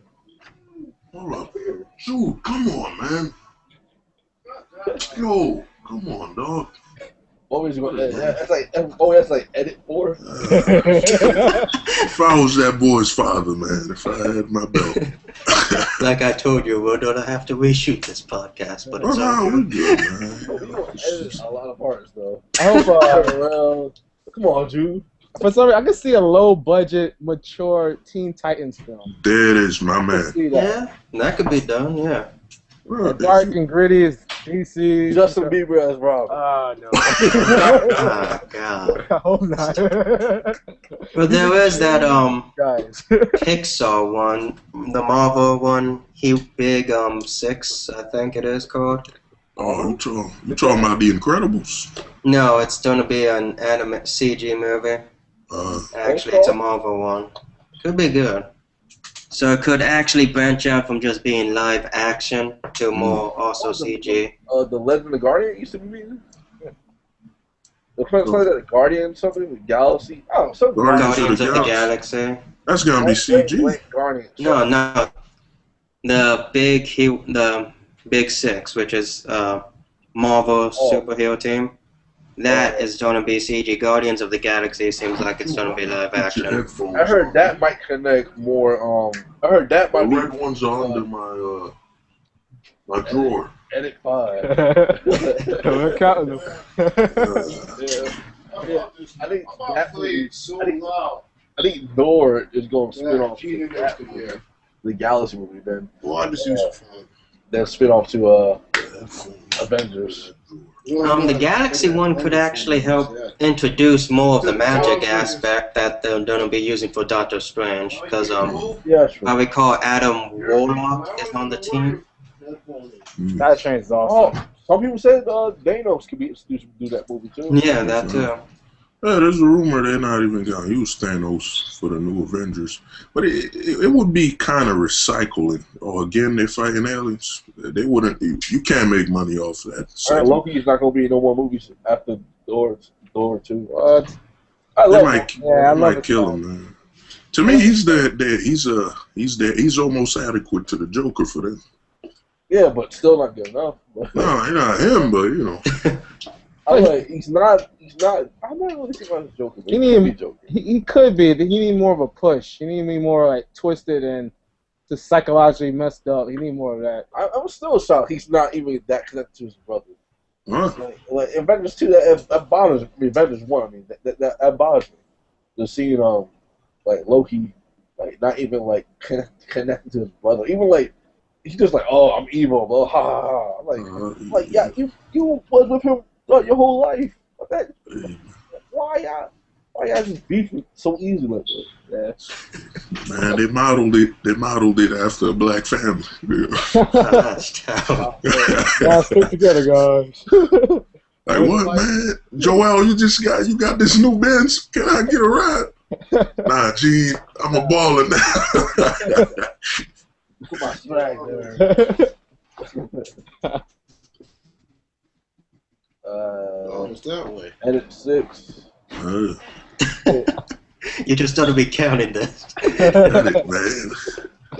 Hold up. Dude, come on, man. Yo, come on, dog. Always going. That's like edit 4. If I was that boy's father, man, if I had my belt. Like I told you, we're gonna have to reshoot this podcast, but it's all we good. good, man. We gonna edit a lot of parts though. I hope. Come on, Jude. for some reason, I can see a low-budget, mature Teen Titans film. There it is, my I can man. see that. Yeah, that could be done. Yeah. Well, Dark and gritty is DC. Justin Bieber as Rob. No. Oh God. I hope not. But there is that Guys. Pixar one, the Marvel one, Big 6, I think it is called. Oh, you talking about The Incredibles? No, it's gonna be an anime CG movie. Actually, it's a Marvel one. Could be good. So it could actually branch out from just being live action to more also CG. The Legend of the Guardian used to be. The first one that Guardian something, the Galaxy. Oh, something. Guardians of the Galaxy. That's gonna be CG. Guardian. No. The Big 6, which is Marvel superhero team. That is going to be CG. Guardians of the Galaxy seems like it's going to be live action. I heard that might connect more. I heard that The might be red ones are under my drawer. Edit 5. We're counting them. Yeah. I think that movie, so loud. I think Thor is going to spin Yeah, off to that movie, the Galaxy movie. Well, I just use a phone. Then spin off to Avengers. The Galaxy one could actually help introduce more of the magic aspect that they're going to be using for Doctor Strange. Because Yeah, sure. I recall Adam Warlock is on the team. That Strange is awesome. Oh, some people said Thanos could do that movie too. Yeah, that too. Yeah, there's a rumor they're not even gonna use Thanos for the new Avengers, but it would be kind of recycling. Or again, they're fighting aliens. They wouldn't. You can't make money off that. All right, Loki's not gonna be in no more movies after Thor 2. What? I They love might, him. Yeah, I they love might it. kill him, man. To me, he's almost adequate to the Joker for them. Yeah, but still not good enough. No, he's not him, but you know. I like he's not. I'm not really thinking about the Joker. But He he could be need- Joker. He could be. He need more of a push. He need to be more like twisted and just psychologically messed up. He need more of that. I'm still shocked he's not even that connected to his brother. Huh? Like Avengers 2, that bothers me. Avengers 1, I mean, that bothers me. The seeing like Loki, like not even like connected to his brother. Even like he's just like, oh, I'm evil, blah, ha ha ha. I'm like yeah, you was with him your whole life. Why? Why y'all just beef it so easy like that? Man, they modeled it after a black family. Gosh, damn. Y'all stick together, guys. Like what, man? Joel, you got this new Benz. Can I get a ride? Nah, Gene, I'm a baller now. Put my swag there. Oh, it's that way. Edit 6. You just thought to be counting this. Edit, man.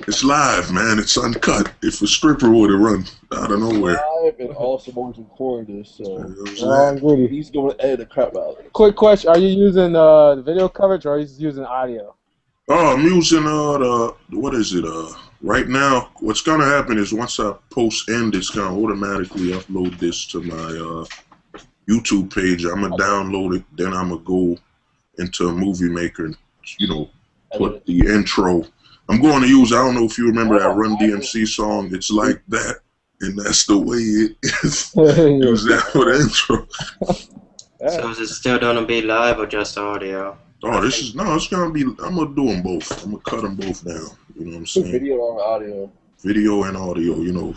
It's live, man. It's uncut. If a stripper would have run out of nowhere. Live and also going to record this, so You know what I'm saying? Goody. he's going to edit the crap out of it. Quick question: are you using the video coverage or are you just using audio? Oh, I'm using what is it? Right now, what's gonna happen is once I post end, it's gonna automatically upload this to my YouTube page. I'm gonna download it, then I'm gonna go into a movie maker and put the intro. I'm going to use. I don't know if you remember that Run DMC song. It's like that, and that's the way it is. Use that for the intro. So is it still gonna be live or just audio? Oh, it's gonna be. I'm gonna do them both. I'm gonna cut them both down. You know what I'm saying? Video or audio. Video and audio,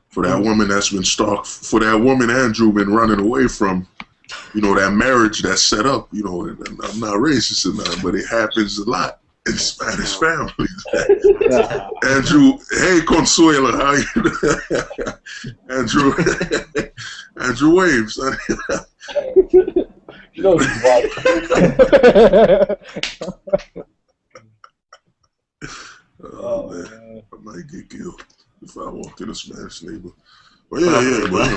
for that woman that's been stalked, for that woman Andrew been running away from, that marriage that's set up, and I'm not racist or nothing, but it happens a lot in Spanish families. Andrew, hey Consuelo, how you doing? Andrew Waves. You know he's white. Oh man, I might get killed if I walk in a Spanish neighbor. But yeah, but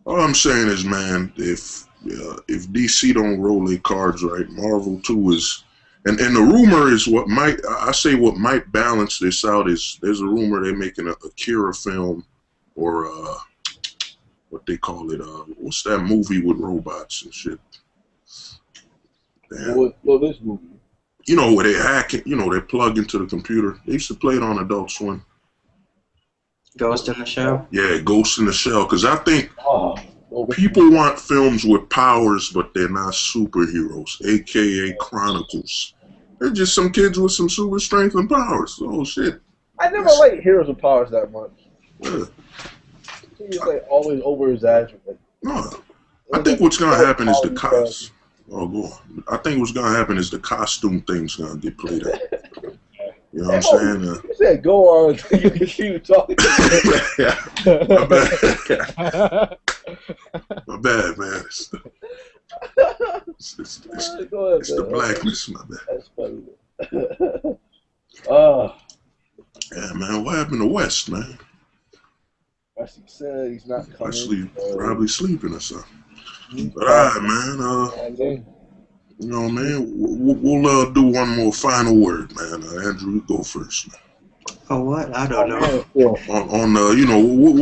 all I'm saying is, man, if DC don't roll their cards right, Marvel too is, and the rumor is what might balance this out is there's a rumor they're making a Akira film or what they call it, what's that movie with robots and shit? Damn. What this movie? Where they hack it, they plug into the computer. They used to play it on Adult Swim. Ghost in the Shell? Yeah, Ghost in the Shell. Because I think Oh, people want films with powers, but they're not superheroes, a.k.a. Chronicles. They're just some kids with some super strength and powers. Oh, shit. I never liked Heroes with Powers that much. Yeah. He's always over exaggerated. No. I think what's going to happen is go on. I think what's going to happen is the costume thing's going to get played out. You know what I'm saying? You said go on. You can see you talking. Yeah. My bad, man. It's the blackness, my bad. That's funny. Yeah, man. What happened to West, man? Wesley said he's not coming. Wesley probably sleeping or something. But all right, man. Man, we'll do one more final word, man. Andrew, you go first, man. Oh, what? I don't know. On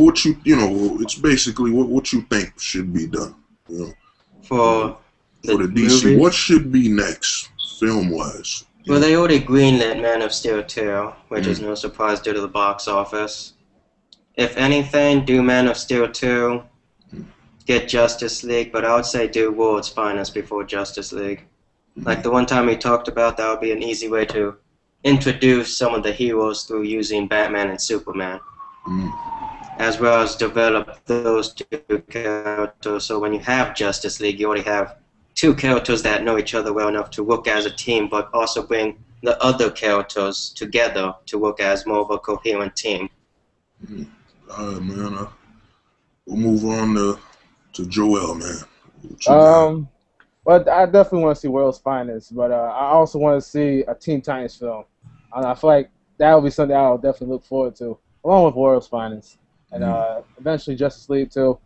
what you it's basically what you think should be done. For the DC, movie? what should be next, film wise? Well, they already greenlit Man of Steel 2, which is no surprise due to the box office. If anything, do Man of Steel 2, get Justice League, but I would say do World's Finest before Justice League. Like the one time we talked about, that would be an easy way to introduce some of the heroes through using Batman and Superman, as well as develop those two characters. So when you have Justice League, you already have two characters that know each other well enough to work as a team, but also bring the other characters together to work as more of a coherent team. All right, man. We'll move on to Joel, man. But I definitely want to see World's Finest, but I also want to see a Teen Titans film. I feel like that would be something I'll definitely look forward to, along with World's Finest, and eventually Justice League too.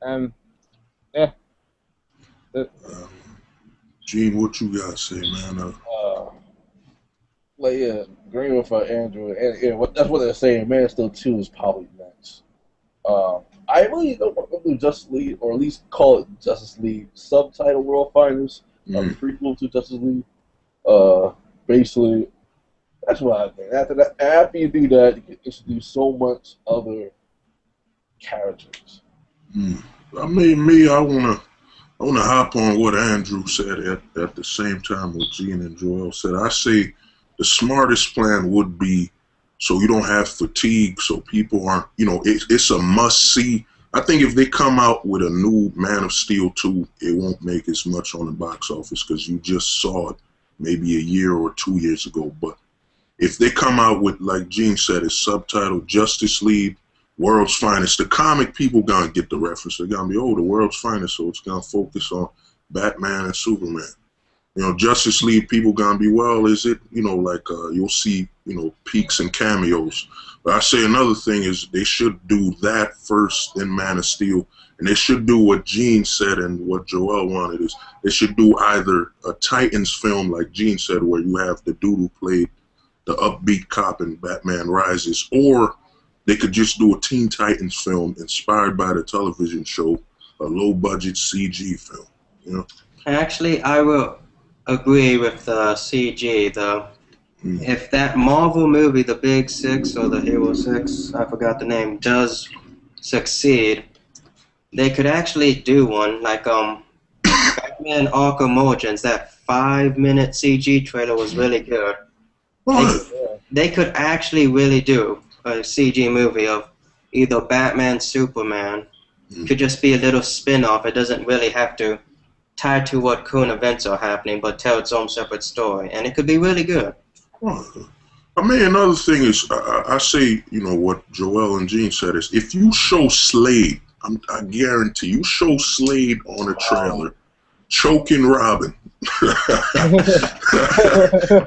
And yeah. Gene, what you got to say, man? Agreeing with Andrew, and that's what they're saying. Man of Steel 2 is probably next. I really don't want to do Justice League, or at least call it Justice League. Subtitle World Finest, prequel to Justice League. Basically, that's what I think. After you do that, you can introduce so much other characters. I mean, me, I I want to hop on what Andrew said at the same time what Gene and Joel said. I say the smartest plan would be so you don't have fatigue, so people aren't, it's a must-see. I think if they come out with a new Man of Steel 2, it won't make as much on the box office because you just saw it maybe a year or 2 years ago. But if they come out with, like Gene said, it's subtitled Justice League, World's Finest, the comic people gonna get the reference. They're gonna be, the World's Finest, so it's gonna focus on Batman and Superman. Justice League people gonna be, well, is it, you'll see, peaks and cameos. But I say another thing is they should do that first in Man of Steel, and they should do what Gene said and what Joel wanted is they should do either a Titans film like Gene said where you have the dude who played the upbeat cop in Batman Rises, or they could just do a Teen Titans film inspired by the television show, a low-budget CG film. Actually, I will agree with the CG, though. If that Marvel movie, The Big Six or The Hero 6, I forgot the name, does succeed, they could actually do one like Batman Arkham Origins. That 5-minute CG trailer was really good. They could actually really do a CG movie of either Batman, Superman. Could just be a little spin-off. It doesn't really have to tie to what current events are happening, but tell its own separate story, and it could be really good. I mean, another thing is, I say, what Joel and Gene said is, if you show Slade, I guarantee you show Slade on a trailer, choking Robin,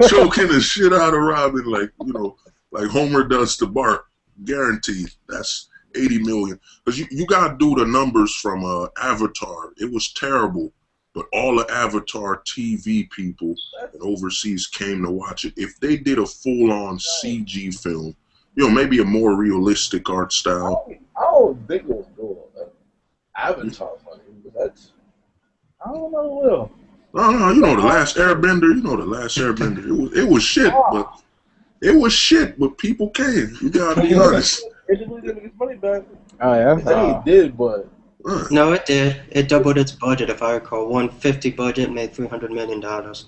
choking the shit out of Robin, like Homer does to Bart. Guaranteed, that's 80 million. Because you gotta do the numbers from Avatar. It was terrible. But all the Avatar TV people and overseas came to watch it. If they did a full-on CG film, maybe a more realistic art style. I don't think it was good. Avatar funny, but I don't know. No, The Last Airbender. It was shit, but it was shit. But people came. You gotta be honest. It didn't get his money back. Oh yeah. I think he did, but. No, it did. It doubled its budget, if I recall. 150 budget made $300 million.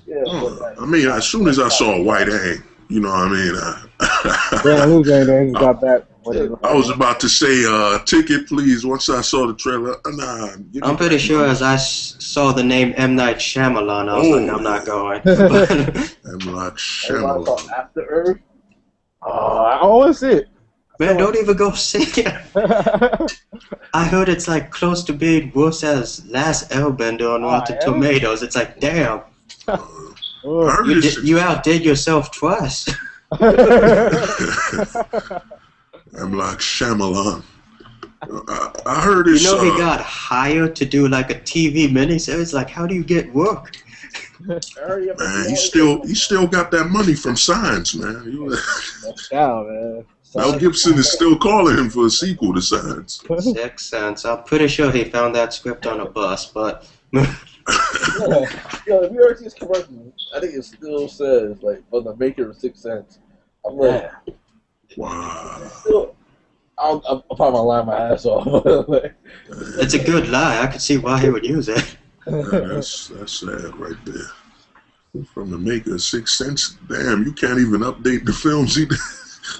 Yeah, I mean, as soon as I saw White Ang, you know what I mean? Yeah, who's ain't got that. I was about to say, ticket, please, once I saw the trailer. I'm pretty sure as I saw the name M. Night Shyamalan, I was like, I'm not going. M. Night Shyamalan. After Earth? I always see it. Man, don't even go see it. I heard it's like close to being worse as Last Airbender on Rotten Tomatoes. It's like, damn. You outdid yourself twice. I'm like Shyamalan. I heard it's... he got hired to do like a TV miniseries. Like, how do you get work? Man, he still got that money from Signs, man. Man. Mel Gibson is still calling him for a sequel to Signs. Sixth Sense. I'm pretty sure he found that script on a bus, but... if you ever see this commercial, I think it still says, from the maker of Sixth Sense. I'm like... Wow. I'll probably lie my ass off. It's a good lie. I could see why he would use it. That's sad right there. From the maker of Sixth Sense, damn, you can't even update the films either. I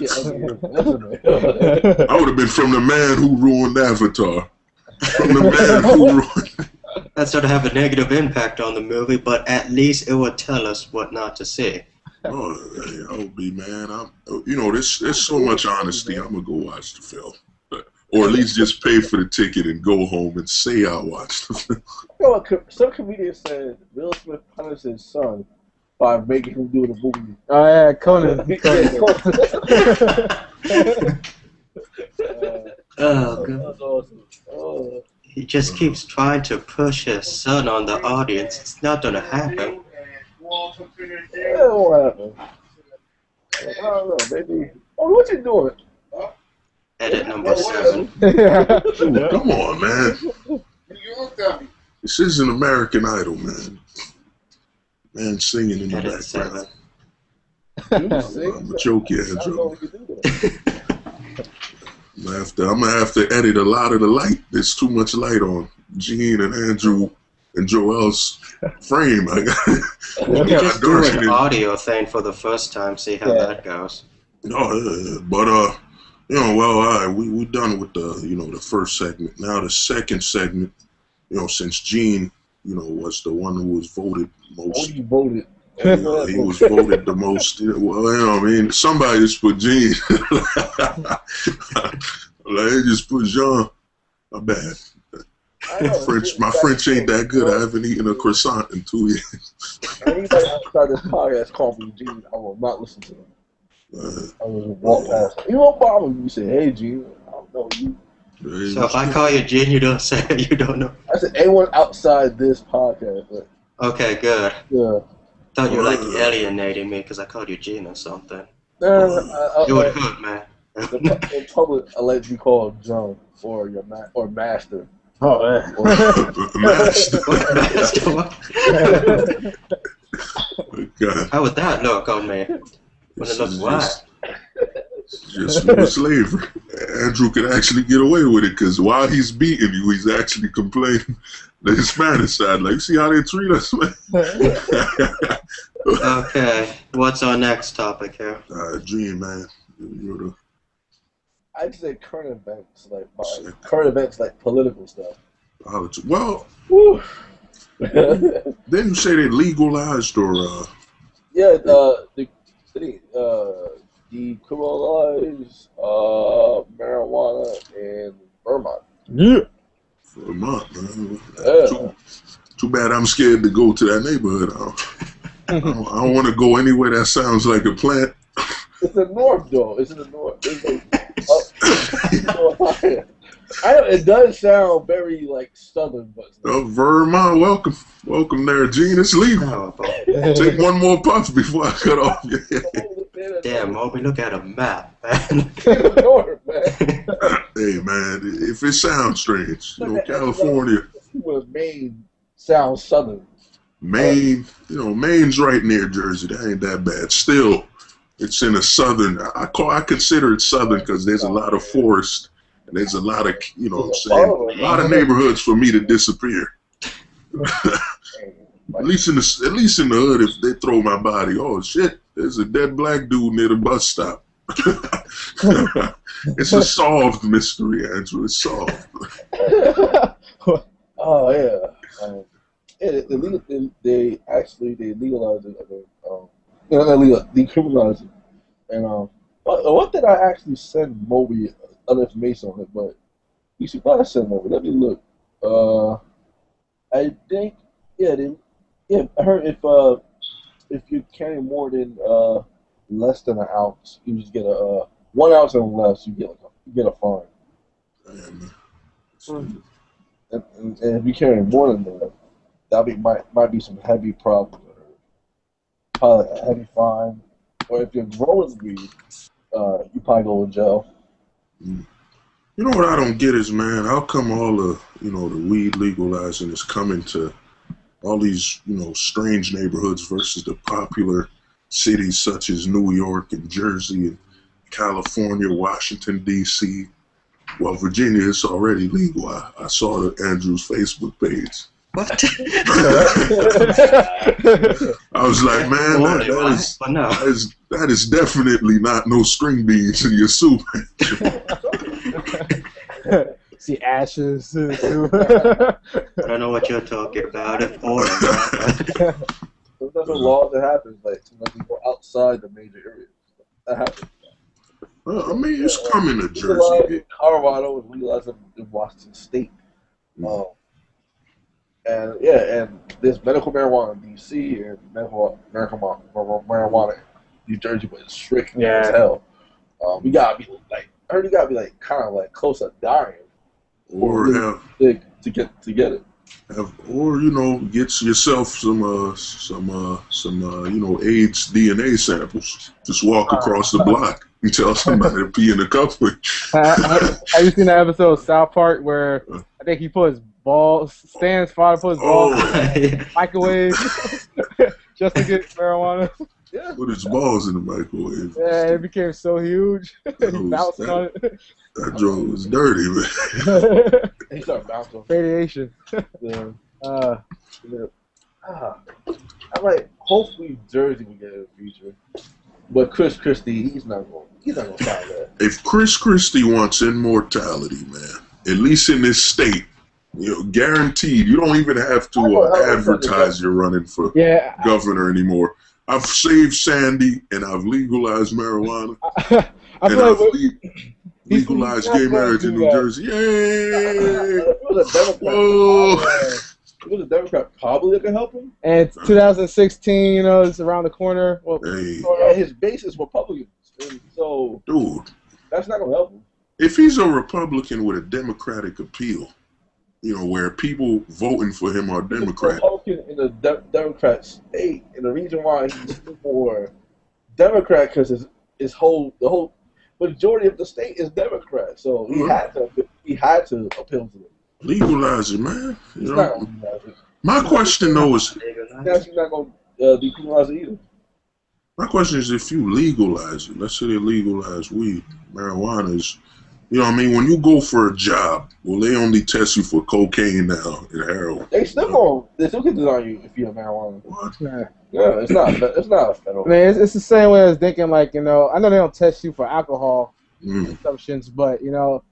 would have been from the man who ruined Avatar. From the man who ruined... That sort of have a negative impact on the movie, but at least it would tell us what not to see. Oh, I would be, man. There's so much honesty. I'm going to go watch the film. Or at least just pay for the ticket and go home and say I watched the film. Some comedian said Will Smith punished his son by making him do the movie. Oh yeah, Conan. Oh, God. Awesome. He just keeps trying to push his son on the audience. It's not going to happen. Yeah, it won't happen. I don't know, maybe. Oh, what you doing? Edit number 7. Ooh, come on, man. This is an American Idol, man. Man singing in the Edit background. 7. I'm a joke, Andrew. I'm gonna have to edit a lot of the light. There's too much light on Gene and Andrew in Joel's frame. I got, You got just do dark an in it. audio thing for the first time, see how that goes. No, but you know, well, all right, we done with the the first segment. Now the second segment, since Gene, was the one who was voted most. Only voted. He was voted the most. Well, I mean, somebody just put Gene. Like, they just put Jean. My bad. My French ain't that good. I haven't eaten a croissant in 2 years. Anybody outside this podcast call me Gene, I will not listen to them. I will walk past them. You won't bother me. You say, "Hey, Gene, I don't know you." So if I call you Gene, you don't say you don't know. I said anyone outside this podcast. But, Okay, good. yeah. Thought you were like alienating me because I called you Gene or something. No, It would hurt, man. in public, I let you call John or your or master. Oh man. Master. God. How would that look on me? When it looks black. Just more slavery. Andrew could actually get away with it because while he's beating you, he's actually complaining the Hispanic side. Like, see how they treat us, man? Okay, what's our next topic here? Gene, man. You're the I'd say current events, like political stuff. well, Woo. then you say they legalized or Yeah, they decriminalize marijuana in Vermont. Yeah. Vermont, man. Yeah. Too bad I'm scared to go to that neighborhood. I don't want to go anywhere that sounds like a plant. It's the north, though. It's in the north. It's like, I know it does sound very like southern, but Vermont, welcome there, Gene. It's legal. Take one more puff before I cut off your head. Damn, Moby, look at a map, man. north, man. Hey, man, if it sounds strange, California, Maine sounds southern. Maine, Maine's right near Jersey. That ain't that bad. Still, it's in a southern. I consider it southern because there's a lot of forest and there's a lot of, a lot of neighborhoods for me to disappear. At least in the hood, if they throw my body, oh shit, there's a dead black dude near the bus stop. It's a solved mystery, Andrew. It's solved. Oh yeah. They legalized it. Decriminalized it. And what did I actually send Moby other information on it? But you should probably send Moby. Let me look. I think I heard if you carry more than less than an ounce, you just get a 1 ounce and less, you get a fine. And if you carry more than that, might be some heavy problems. Probably a heavy fine, or if you're growing weed, you probably go to jail. You know what I don't get is, man, how come all the the weed legalizing is coming to all these strange neighborhoods versus the popular cities such as New York and Jersey and California, Washington D.C. Well, Virginia is already legal. I saw Andrew's Facebook page. What? I was like, man, that is definitely not no string beans in your soup. See ashes. I don't know what you're talking about. There's a law that happens, like when you go outside the major areas. That happens. Well, I mean, it's coming to Jersey. Colorado is legalized in Washington State. And there's medical marijuana in D.C. and medical marijuana in New Jersey, but it's strict as hell. You gotta be like, I heard you gotta be like kind of like close to dying, or have to get it. Or get yourself some AIDS DNA samples. Just walk across the block and tell somebody to pee in a cup with you. Have you seen the episode of South Park where I think he put his Stan's father put his balls in the microwave just to get marijuana? Yeah. Put his balls in the microwave. Yeah, it became so huge. He bounced on it. That joint was dirty, man. He started bouncing. Radiation. Yeah. I'm like, hopefully Jersey will get in the future. But Chris Christie, he's not gonna sign that. If Chris Christie wants immortality, man, at least in this state, guaranteed. You don't even have to advertise you're running for governor anymore. I've saved Sandy and I've legalized marijuana. I feel like legalized gay marriage in New Jersey. Yay! If it was a Democrat, probably that could help him. And 2016, it's around the corner. Well, his base is Republicans, so dude, that's not gonna help him. If he's a Republican with a Democratic appeal, where people voting for him are Democrat. Republican in a Democrat state, and the reason why he's more Democrat because the whole majority of the state is Democrat, so he had to appeal to them. Legalize it, man. My question though is, he's not going to decriminalize it either. My question is, if you legalize it, let's say they legalize weed, marijuana is. When you go for a job, will they only test you for cocaine now and heroin? They still can deny you if you have marijuana. What? Yeah, it's not a federal. I mean, it's the same way as thinking like, I know they don't test you for alcohol consumptions, but you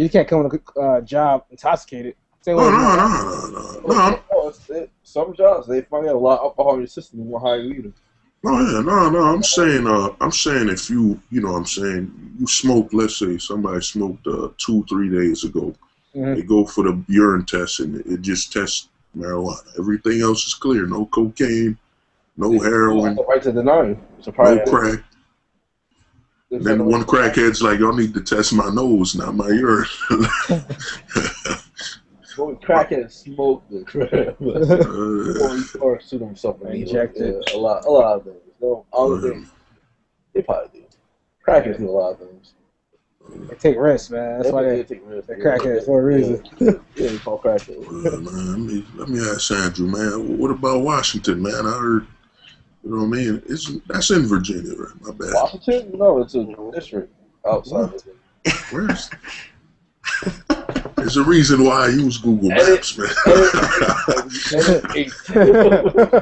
can't come to a job intoxicated. No. Some jobs they find out a lot of alcohol in your system and will hire you either. No. I'm saying if you you smoked. Let's say somebody smoked 2-3 days ago. They go for the urine test and it just tests marijuana. Everything else is clear. No cocaine, no heroin, Right to deny you. no crack. And then one crackhead's like, y'all need to test my nose, not my urine. Crackhead smoke the crap. or shoot himself and inject it. A lot of things. No, all the things. They probably do. Crackheads do a lot of things. They take risks, man. That's why they take risks. They're crackheads for a reason. Yeah, they call crackheads. Man, let me ask Andrew, man. What about Washington, man? I heard, that's in Virginia, right? My bad. Washington? No, it's a district outside. Where's? There's a reason why I use Google Maps, man.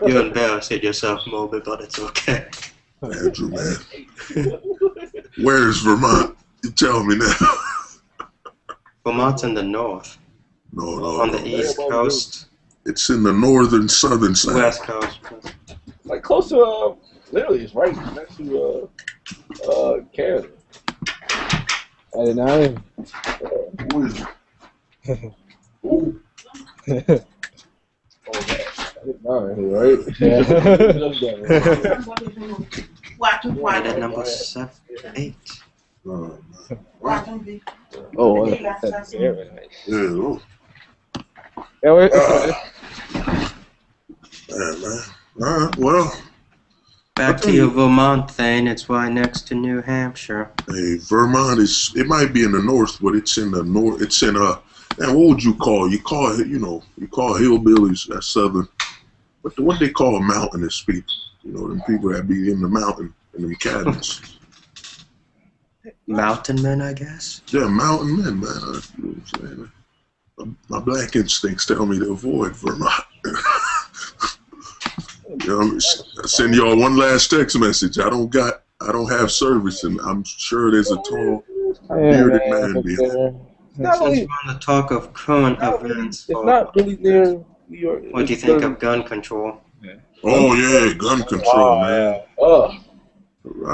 You embarrassed yourself, Moby, but it's okay. Andrew, man. Where's Vermont? You tell me now. Vermont's in the north. No. On the east coast. It's in the northern, southern side. West coast. Like close to, literally, it's right next to Canada. I didn't know. Ooh. Right? Right at number 8. Oh, man. Well. Back to your Vermont thing. It's right next to New Hampshire. Hey, Vermont it might be in the north, but it's in the north. It's in what would you call? You call hillbillies, that's southern. But what they call mountainous people, them people that be in the mountain in them cabins. Mountain men, I guess. Yeah, mountain men, man. You know what I'm saying? My black instincts tell me to avoid Vermont. I send y'all one last text message. I don't have service, and I'm sure there's a tall, bearded man behind. Since we're on the talk of current events, it's not really near New York. What do you think of gun control? Oh yeah, gun control, man. I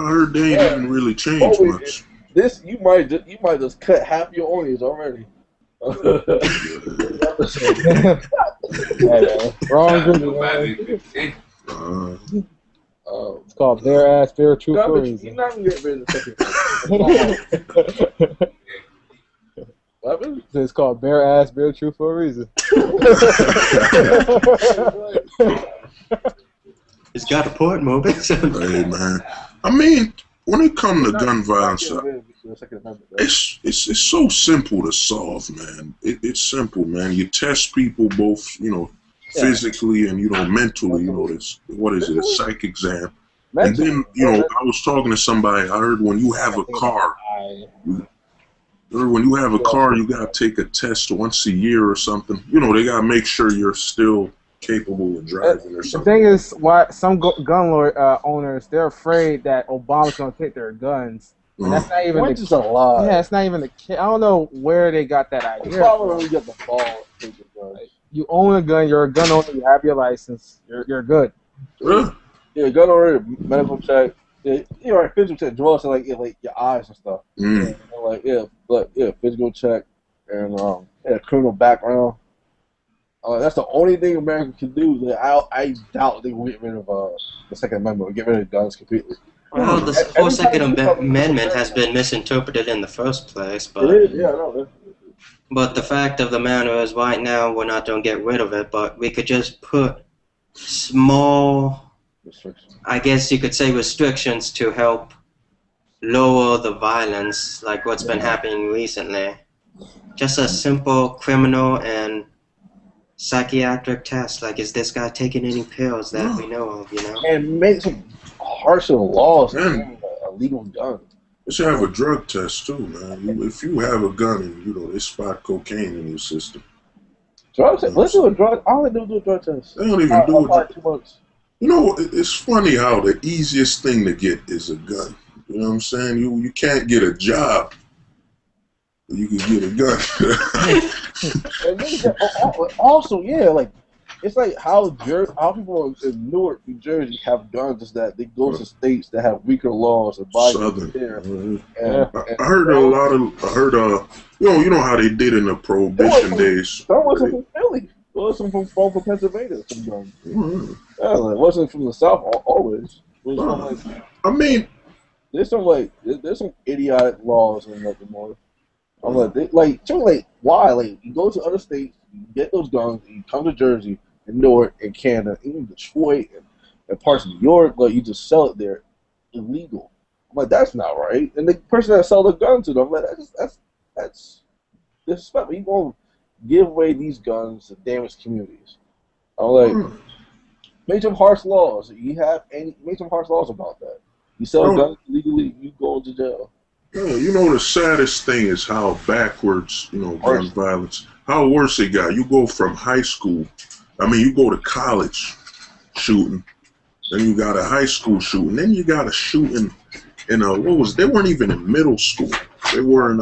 heard they ain't even really changed much. This you might just cut half your onions already. Wrong Google. It's called Bare Ass Bare Truth for a reason. You're not gonna get rid of the second. What? It's called Bare Ass Bare Truth for a reason. It's got a point, Moby. Hey man, I mean, when it comes to gun violence, it's so simple to solve, man. It's simple, man. You test people both, physically and mentally. What is it? A psych exam. And then I was talking to somebody. I heard when you have a car, you gotta take a test once a year or something. They gotta make sure you're still capable of driving or The something. thing is, why some gun owners, they're afraid that Obama's going to take their guns. And that's not even Which is a lie. Yeah, it's not even the kid. I don't know where they got that idea. Obama really got the ball to take the gun. You own a gun, you're a gun owner, you have your license, you're good. Really? Yeah, gun owner, medical check. Yeah, physical check, draws like your eyes and stuff. Mm. Physical check and criminal background. That's the only thing America can do. Like, I doubt they will get rid of the Second Amendment or get rid of guns completely. Well, the whole Second Amendment has been misinterpreted in the first place, but but the fact of the matter is, right now we're not going to get rid of it, but we could just put small, I guess you could say, restrictions to help lower the violence, like what's been happening recently. Just a simple criminal and psychiatric test, like, is this guy taking any pills that we know of, you know? And make some harsher laws for illegal gun. They should have a drug test too, man. If you have a gun and they spot cocaine in your system. Drug test? Let's do a drug. All they do a drug test. They don't even do it. 2 months. You know, it's funny how the easiest thing to get is a gun. You know what I'm saying? You can't get a job. You can get a gun. And then, also, it's like how people in Newark, New Jersey have guns is that they go to states that have weaker laws and buy Southern. there. I heard you know how they did in the Prohibition days. That wasn't from Philly. It wasn't from Pennsylvania. Some guns. Mm-hmm. It wasn't from the South always. It was there's some idiotic laws in the North. I'm why? Like, you go to other states, you get those guns, and you come to Jersey and Newark and Canada, even Detroit and parts of New York, like, you just sell it there illegal. I'm like, that's not right. And the person that sell the gun to them, I'm like, that's disrespectful. You gonna give away these guns to damaged communities? I'm like, make some harsh laws. Make some harsh laws about that. You sell guns illegally, you go to jail. Yeah, you know, the saddest thing is how backwards, gun violence, how worse it got. You go from high school, you go to college shooting, then you got a high school shooting, then you got a shooting in they weren't even in middle school. They were in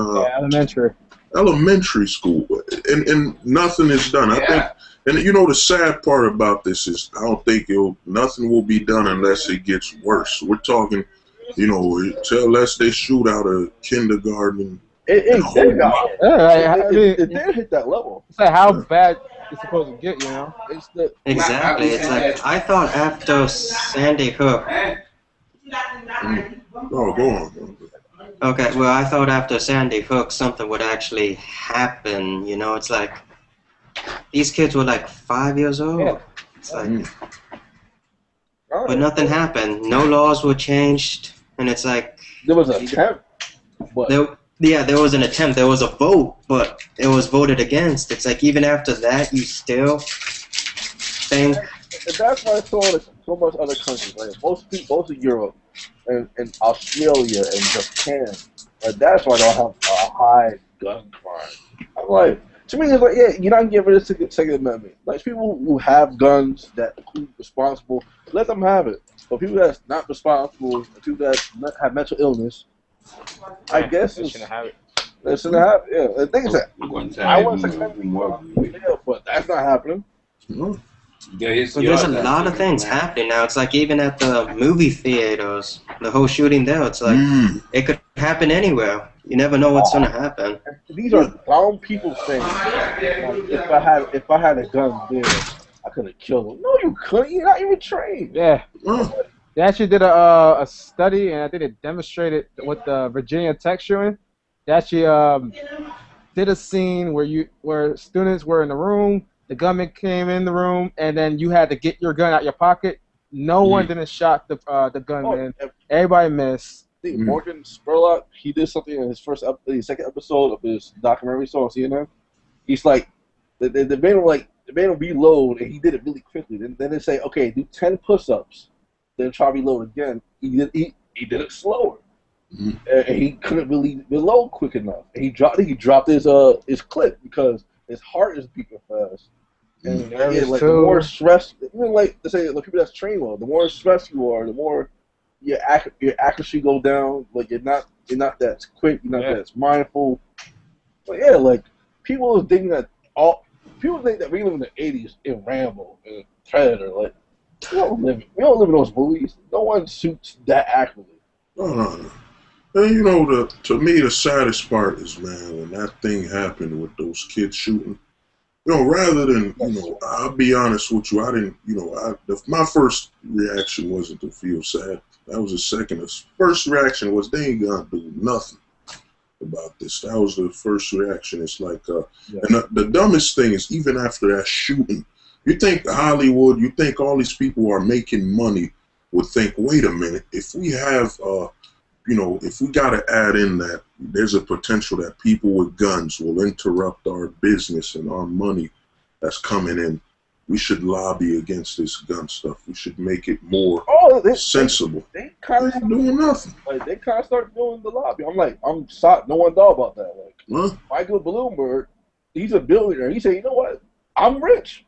elementary school, and nothing is done. I think, and the sad part about this is I don't think nothing will be done unless it gets worse. We're talking, unless they shoot out a kindergarten. It did hit that level. It's like how bad it's supposed to get, Exactly. It's like, I thought after Sandy Hook. Oh, go on. Okay, well, I thought after Sandy Hook something would actually happen. It's like these kids were like 5 years old. Yeah. It's like, but nothing happened. No laws were changed, and it's like there was an attempt. There was an attempt. There was a vote, but it was voted against. It's like even after that, you still think. And that's why I saw so much other countries, like most of Europe and Australia and Japan. That's why they don't have a high gun crime. I'm like, to me, it's like, you're not getting rid of the Second Amendment. Like, people who have guns that who responsible, let them have it. But people that's not responsible, people that have mental illness, I guess they shouldn't have it. They shouldn't have it. Yeah, the thing is that I want Second Amendment, but that's not happening. So there's a lot of things happening now. It's like even at the movie theaters, the whole shooting there, it's like it could happen anywhere. You never know what's gonna happen. These are grown people saying, if I had a gun there, I could have killed them. No, you couldn't. You're not even trained. Yeah. They actually did a study, and I think it demonstrated with the Virginia Tech shooting. They actually did a scene where students were in the room, the gunman came in the room, and then you had to get your gun out your pocket. No one didn't shot the gunman. Everybody missed. I think Morgan Spurlock, he did something in his second episode of his documentary show on CNN. He's like, they made him reload, and he did it really quickly. Then they say, okay, do 10 push-ups, then try to reload again. He did it slower, and he couldn't really reload quick enough. And he dropped his clip because his heart is beating fast. And Nervous yeah, like too. the more stress, even like to say the people that's trained well, the more stressed you are, the more your accuracy go down. Like you're not that quick, you're not that mindful. But yeah, like people think that we live in the '80s in Rambo and Predator. Like we don't live in those movies. No one shoots that accurately. No. And you know, to me, the saddest part is, man, when that thing happened with those kids shooting. You know, rather than, I'll be honest with you, I didn't, my first reaction wasn't to feel sad. That was the second. The first reaction was they ain't gonna do nothing about this. That was the first reaction. It's like, and the dumbest thing is, even after that shooting, you think Hollywood, you think all these people who are making money would think, wait a minute, if we have, if we got to add in that there's a potential that people with guns will interrupt our business and our money that's coming in, we should lobby against this gun stuff. We should make it more sensible. They kind of doing nothing. Like they kind of started doing the lobby. I'm shocked. No one thought about that. Like Michael Bloomberg, he's a billionaire. He said, you know what? I'm rich.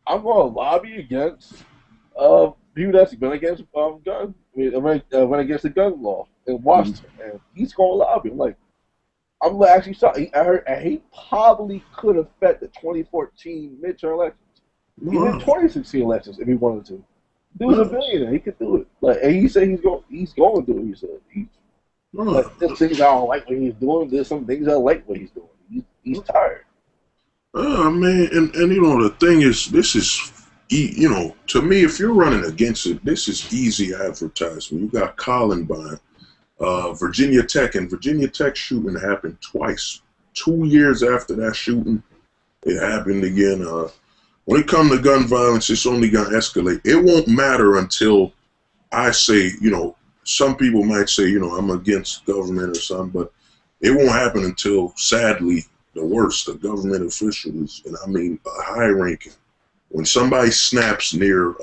I'm going to lobby against people that's been against gun. Went against the gun law in Washington, and he's going to lobby. I'm actually shocked. I heard, and he probably could affect the 2014 midterm elections. Even 2016 elections if he wanted to. Dude's a billionaire. He could do it. Like, and he said he's going to do it. He said like, there's things I don't like what he's doing. There's some things I like what he's doing. He's tired. I mean, and the thing is, this is, to me, if you're running against it, this is easy advertisement. You got Columbine, Virginia Tech, and Virginia Tech shooting happened twice. 2 years after that shooting, it happened again. When it comes to gun violence, it's only going to escalate. It won't matter until I say, some people might say, I'm against government or something, but it won't happen until, sadly, the worst, the government officials, and I mean high ranking. When somebody snaps near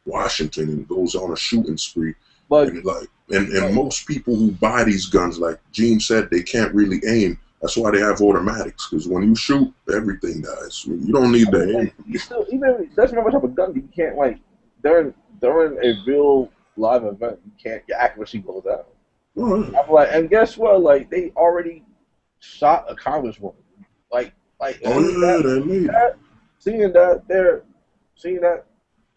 Washington and goes on a shooting spree, and most people who buy these guns, like Gene said, they can't really aim. That's why they have automatics, because when you shoot, everything dies. I mean, you don't need to aim. Even if it doesn't matter how much of a gun, you can't, during a real live event, your accuracy goes down. Right. I'm like, and guess what? They already shot a congresswoman. Seeing that,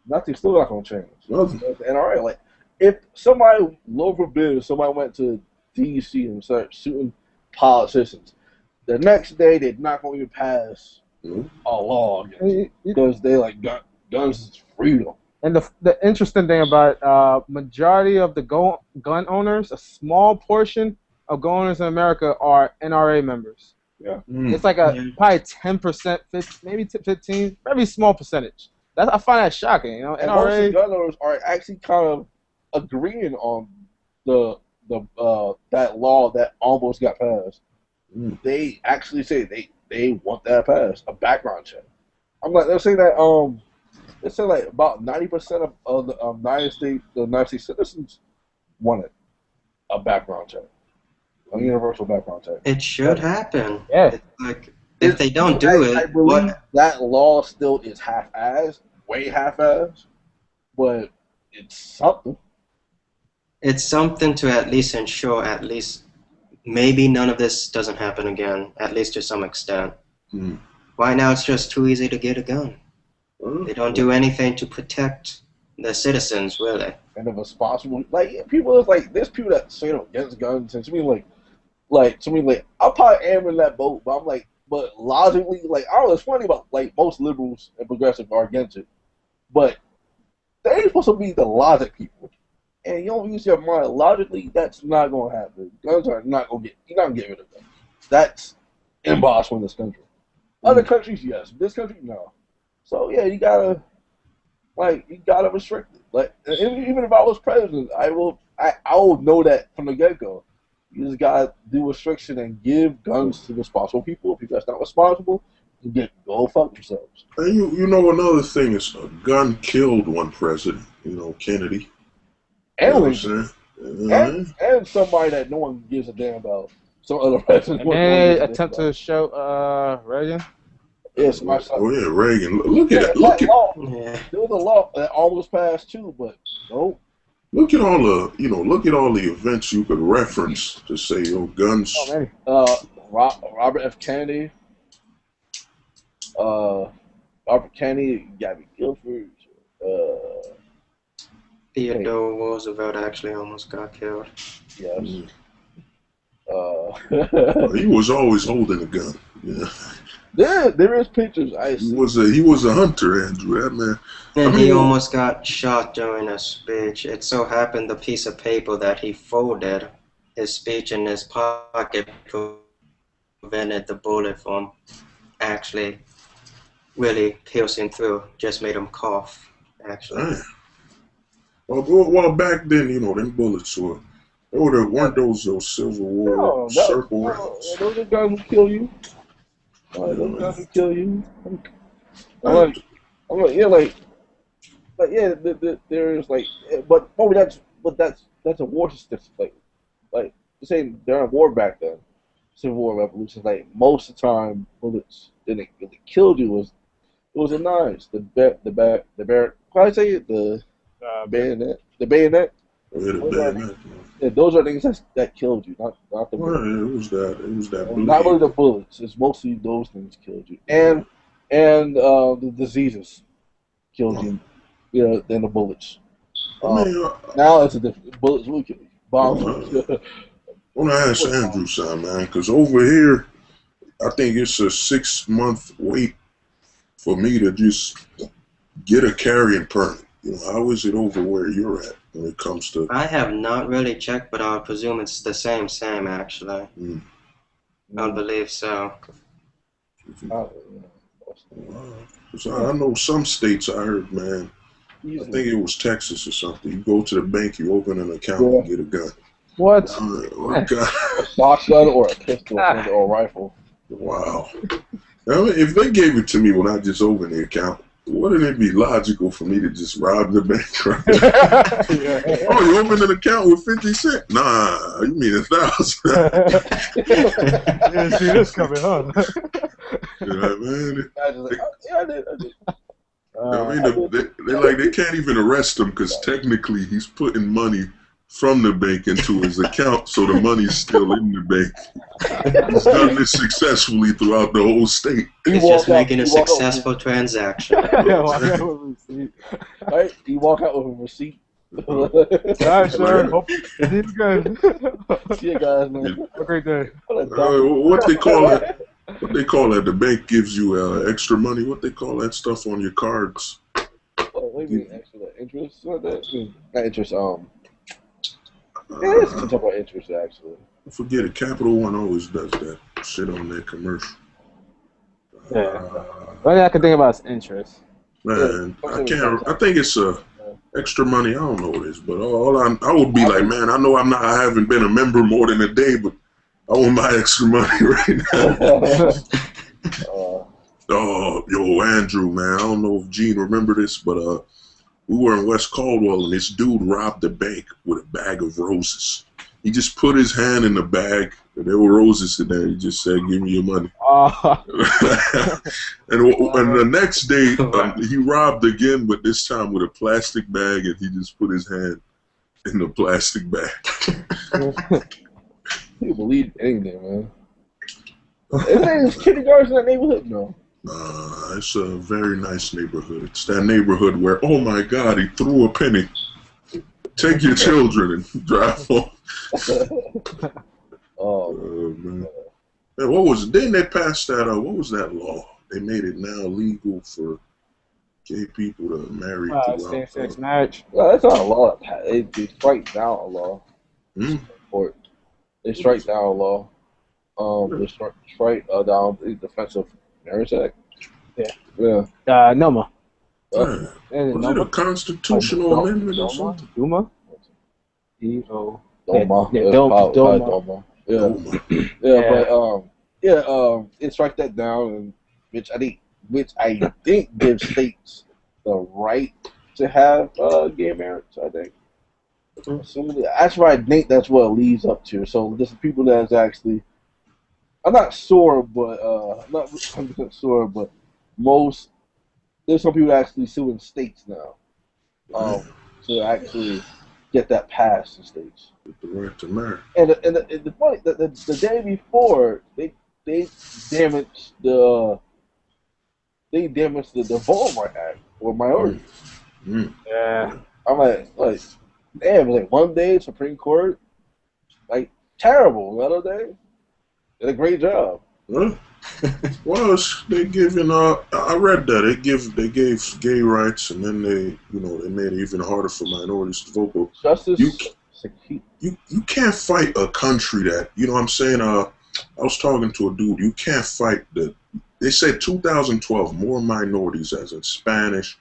nothing's still not gonna change. Nothing. And all right, if somebody, Lord forbid, somebody went to D.C. and started shooting politicians, the next day they're not going to even pass a law because they guns is freedom. And the interesting thing about majority of the gun owners, a small portion of gun owners in America are NRA members. Yeah, it's like probably 10%, maybe 15, very small percentage. I find that shocking. And NRA most gun owners are actually kind of agreeing on that law that almost got passed. They actually say they want that passed, a background check. I'm like, they're saying that they say about 90% of the United States citizens wanted a background check, a universal background check. It should happen. Yeah. If they don't do it, I believe that law still is half-assed, way half-assed, but it's something. It's something to at least ensure maybe none of this doesn't happen again, at least to some extent. Right now, it's just too easy to get a gun. They don't do anything to protect the citizens, really. And if it's possible, people there's people that say against guns, and to me, I'll probably am in that boat, but I'm but logically, I don't know, it's funny about most liberals and progressives are against it, but they ain't supposed to be the logic people. And you don't use your mind logically, that's not going to happen. Guns are not going to you're not going to get rid of them. That's impossible in this country. Other countries, yes. This country, no. So, yeah, you got to restrict it. Even if I was president, I will know that from the get-go. You just got to do restriction and give guns to responsible people. If people that's not responsible, go fuck themselves. And another thing is a gun killed one president, Kennedy. And somebody that no one gives a damn about. Some other president. And they attempt to show Reagan. Yes, my son. Oh yeah, Reagan. Look Yeah, at it. that law. Yeah. There was a law that almost passed too, but nope. Look at all the look at all the events you could reference to say guns. Oh, man. Robert F. Kennedy. Robert Kennedy, Gabby Guilford. Theodore Roosevelt actually almost got killed. Yes. Mm. He was always holding a gun. Yeah. There is pictures. He was a hunter, Andrew. That man. And I he mean, almost got shot during a speech. It so happened the piece of paper that he folded his speech in his pocket prevented the bullet from actually really piercing through. Just made him cough, actually. Man. Well, back then, them bullets weren't those Civil War circle rounds. Those are guns will kill you. Those guns will kill you. There's but that's a war statistic. Like saying during war back then, Civil War revolution, like most of the time bullets didn't really kill you. It was the knives, the bayonet. Yeah, the bayonet. Yeah, those are things that killed you, not the Well, bullets. it was that. Not really the bullets. It's mostly those things killed you, and the diseases killed you. Than the bullets. Now it's a different. Bullets will kill you. Bombs. I want to ask Andrew something, man, because over here, I think it's a 6-month wait for me to just get a carrying permit. How is it over where you're at when it comes to? I have not really checked, but I presume it's the same actually. I believe so. I know some states I heard, man. I think it was Texas or something. You go to the bank, you open an account, and get a gun. What? God. A shotgun or a pistol or a rifle. Wow. I mean, if they gave it to me when I just opened the account, wouldn't it be logical for me to just rob the bank? Right? Oh, you opened an account with 50 cents? Nah, you mean 1,000. Yeah, see this coming, huh? Man. I did. I mean, they can't even arrest him because technically he's putting money from the bank into his account, so the money's still in the bank. He's done this successfully throughout the whole state. He's just making a successful transaction. Right? You walk out with a receipt. All right, sir. Hope you good. See you guys, man. Have a great day. What they call it? What they call that? The bank gives you extra money. What they call that stuff on your cards? What do you mean extra? Interest? What that? Not interest. It is some type of interest, actually. Forget it. Capital One always does that shit on their commercial. Yeah. Only I can think about is interest. Man, I can't. I think it's extra money. I don't know what it is, but I would be like, man, I haven't been a member more than a day, but I want my extra money right now. Andrew, man, I don't know if Gene remember this, but we were in West Caldwell, and this dude robbed a bank with a bag of roses. He just put his hand in the bag, and there were roses in there. He just said, "Give me your money." And the next day, he robbed again, but this time with a plastic bag, and he just put his hand in the plastic bag. You believe anything, man. Is kindergarten in that neighborhood? No. It's a very nice neighborhood. It's that neighborhood where, oh my God, he threw a penny. Take your children and drive home. Man. And what was it? Didn't they pass that? What was that law? They made it now legal for gay people to marry same-sex marriage. No, that's not a law. They strike down a law. Or they strike down a law. They strike down the Defensive Marriage Act. Yeah. NOMA. Was it a constitutional amendment or something? Duma? D-O. Doma. Doma. But it strike that down, and which I think gives states the right to have gay marriage. I think. That's why I think that's what it leads up to. So there's people that's actually, I'm not sure, but not 100% sure, but there's some people actually suing states now to actually get that passed in states. Get the right to marry. And the funny, the day before they damaged the Voting Rights Act or minorities. Mm. Yeah. I'm like, damn, like one day Supreme Court, like terrible. The other day, did a great job. Well, they giving I read that they gave gay rights, and then they made it even harder for minorities to vote. But Justice. you can't fight a country that, you know what I'm saying. I was talking to a dude. You can't fight they said 2012 more minorities, as in Spanish,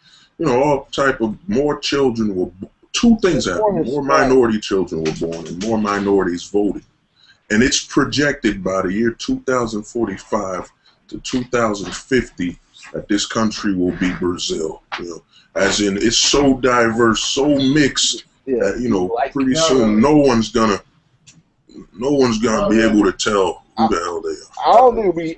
all type of more children were. Two things happened. More minority children were born and more minorities voted. And it's projected by the year 2045 to 2050 that this country will be Brazil. As in it's so diverse, so mixed that, pretty soon no one's gonna be able to tell who the hell they are. I don't think it'll be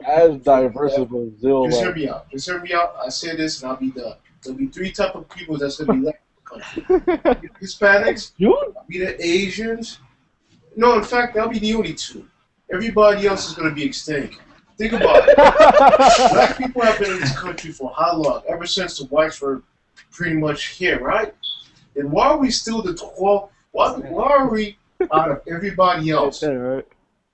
as diverse as Brazil. Just hear me out. Just hear me out. I say this and I'll be done. There'll be three type of people that's gonna be left in the country. Hispanics, be the Asians. No, in fact, that'll be the only two. Everybody else is going to be extinct. Think about it. Black people have been in this country for how long? Ever since the whites were pretty much here, right? And why are we still the 12? Why are we out of everybody else? Are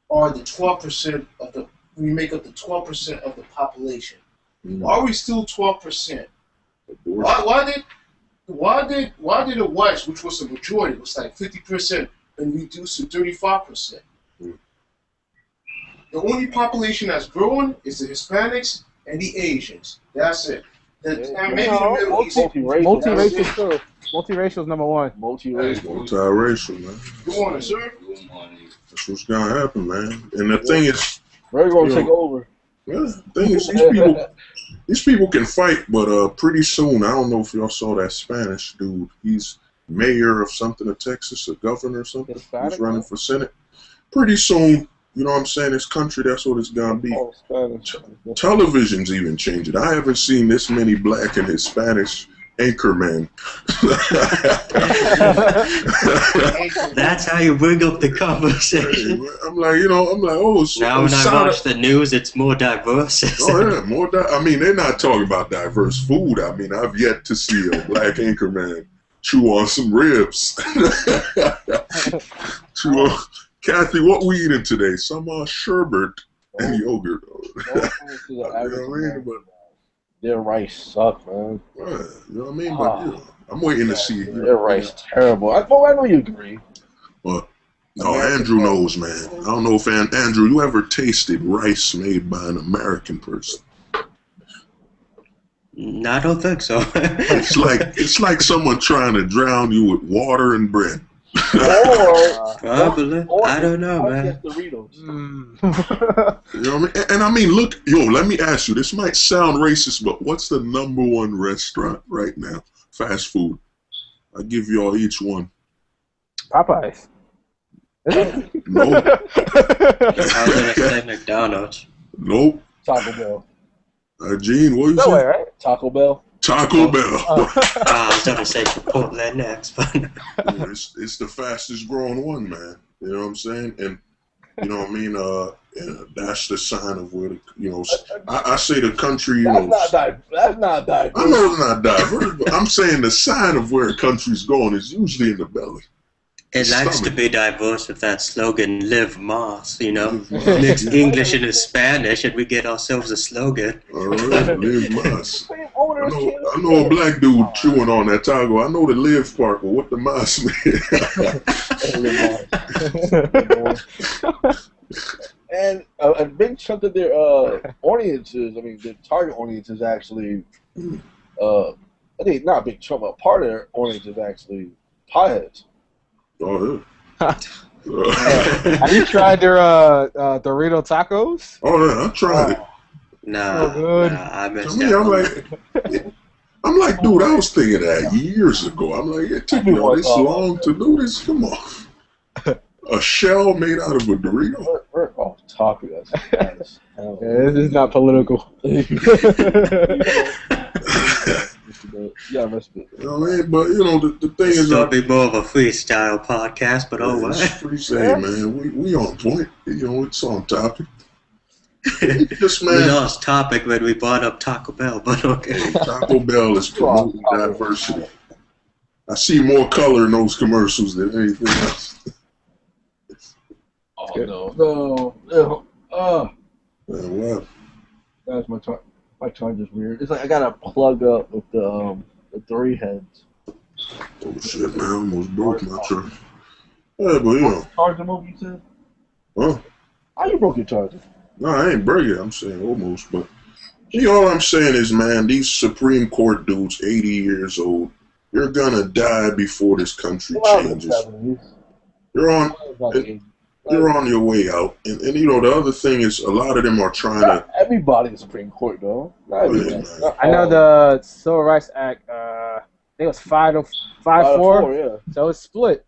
the 12% of the? We make up the 12% of the population. Why are we still 12%? Why did the whites, which was the majority, was like 50%? And reduced to 35%. The only population that's growing is the Hispanics and the Asians. That's it. Maybe the Middle East. Multiracial is number one. Multiracial, man. Good morning, sir. That's what's gonna happen, man. And the thing is, we're gonna take over. Yeah, the thing is, these people can fight, but pretty soon, I don't know if y'all saw that Spanish dude. He's mayor of something of Texas, a governor or something. He's running for Senate. Pretty soon, you know what I'm saying, this country, that's what it's going to be. Television's even changing. I haven't seen this many black and Hispanic anchormen. That's how you bring up the conversation. I'm like, oh. Now when I watch the news, it's more diverse. Oh, yeah, I mean, they're not talking about diverse food. I mean, I've yet to see a black anchorman chew on some ribs. Kathy, what we eating today? Some sherbet and yogurt. Their rice suck, man. You know what I mean? But I'm waiting to see. Their rice terrible. I know you agree. But no, Andrew knows, man. I don't know if Andrew, you ever tasted rice made by an American person? No, I don't think so. It's like someone trying to drown you with water and bread. Probably. I don't know, man. Doritos. You know what I mean? And I mean, look, let me ask you. This might sound racist, but what's the #1 restaurant right now? Fast food. I'll give y'all each one. Popeyes. Nope. I was gonna say McDonald's. Nope. Taco Bell. Gene, what you say? Right? Taco Bell. Taco Bell. I was gonna say Chipotle next, but it's the fastest growing one, man. You know what I'm saying? And you know what I mean? That's the sign of where I say the country. That's not diverse. I know it's not diverse, but I'm saying the sign of where a country's going is usually in the belly. it likes to be diverse with that slogan, "Live Más," mix English and Spanish, and we get ourselves a slogan. All right, Live Más. I know a black dude chewing on that taco. I know the live part, but what the Más mean? And a big chunk of their audiences, I mean, their target audience is actually, I think not a big chunk, but part of their audience is actually potheads. Oh, Have you tried their Dorito tacos? Oh, yeah, I tried it. No, I missed that. I'm like, dude, I was thinking that years ago. I'm like, it took me all this long to do this. Come on. A shell made out of a Dorito? topic. That's Yeah, this is not political. Yeah, respect. You know what I mean? But you know, the thing is, Still be more of a freestyle podcast, but oh it's what? free say, man. We on point. You know, it's on topic. This We man, lost topic when we brought up Taco Bell, but okay. Taco Bell is promoting diversity. I see more color in those commercials than anything else. Oh no. Man, what? That's my charger's weird. It's like I gotta plug up with the 3 heads. Oh shit, man! I almost broke my charger. Yeah, but you know. Charger move, you said? Huh? How you broke your charger? No, I ain't break it. I'm saying almost, but see, all I'm saying is, man, these Supreme Court dudes, 80 years old, you're gonna die before this country changes. You're on your way out, and you know the other thing is a lot of them are trying to. Everybody in Supreme Court though. Yeah, I know the Civil Rights Act. I think it was 5-4. Yeah. So it's split.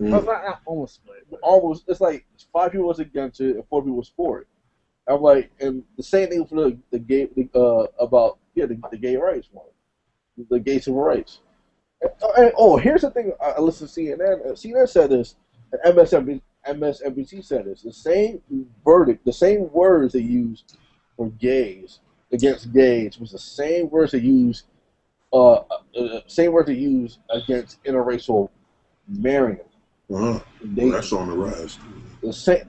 Mm. Well, not almost split. Almost. It's like 5 people was against it and 4 people was for it. I'm like, and the same thing for the gay about the gay rights one, the gay civil rights. And here's the thing. I listened to CNN. CNN said this, and MSNBC said this. The same verdict, the same words they used for gays against gays was the same words they used. Same words they used against interracial marrying. That's on the rise. The same,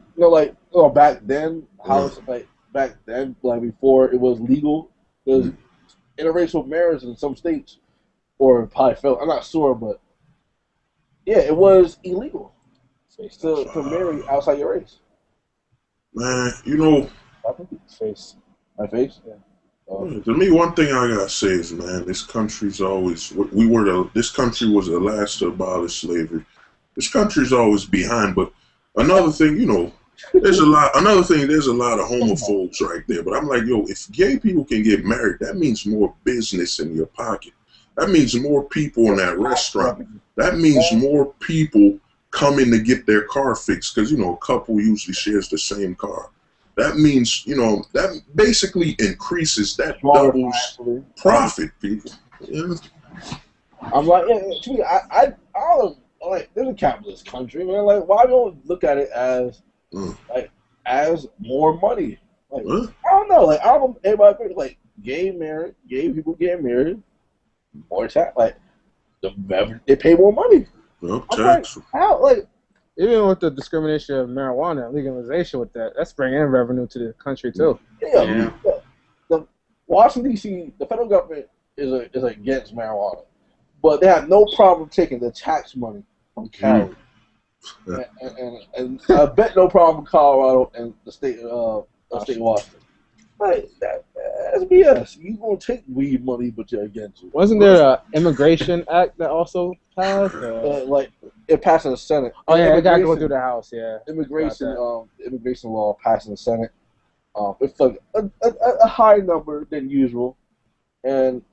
back then, back then, before it was legal, there's interracial marriage in some states, or probably felt. I'm not sure, but yeah, it was illegal to marry outside your race. Man, you know, my face. Yeah. To me, one thing I gotta say is, man, this country's always this country was the last to abolish slavery. This country's always behind, but another thing, there's a lot of homophobes right there. But I'm like, if gay people can get married, that means more business in your pocket. That means more people in that restaurant. That means more people coming to get their car fixed because, a couple usually shares the same car. That means, that basically increases, that doubles profit, people. Yeah. I'm like, to me, I don't like, there's a capitalist country, man. Like, why don't look at it as as more money? Like, I don't know. Like, I don't know. Everybody thinks, like, gay people get married, more tax. Like, they pay more money. Well, tax. Like, how? Like, even with the discrimination of marijuana legalization, with that's bringing in revenue to the country too. Yeah. The Washington D.C. the federal government is against marijuana, but they have no problem taking the tax money from Cali, and I bet no problem in Colorado and the state of Washington. Like, that's BS. You gonna take weed money, but you're against it. Wasn't there an immigration act that also passed? Like, it passed in the Senate. Oh yeah, it got to go through the House. Yeah. Immigration law passed in the Senate. It's like a higher number than usual, and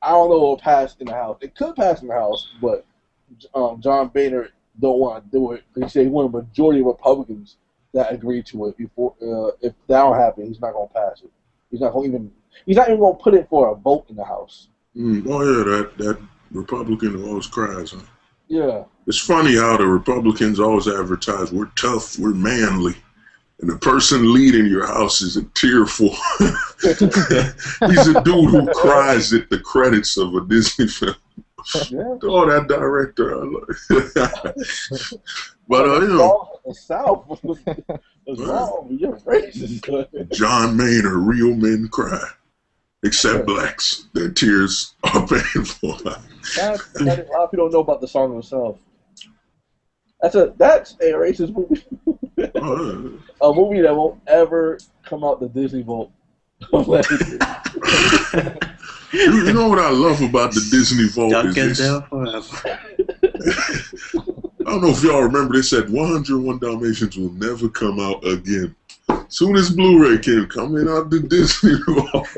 I don't know what will pass in the House. It could pass in the House, but John Boehner don't want to do it. He said he wanted a majority of Republicans that agree to it before. If that don't happen, he's not going to pass it. He's not even going to put it for a vote in the House. Oh yeah, that Republican always cries. Huh? Yeah. It's funny how the Republicans always advertise, we're tough, we're manly. And the person leading your house is a tearful. He's a dude who cries at the credits of a Disney film. Yeah. Oh, that director, I love it. But, the South. What's wrong? You're racist. John Maynard, real men cry. Except blacks. Their tears are painful. A lot of people don't know about the song itself. That's a racist movie. A movie that won't ever come out the Disney Vault. You know what I love about the Disney Vault is this. I don't know if y'all remember, they said 101 Dalmatians will never come out again. Soon as Blu-ray came coming out the Disney Vault.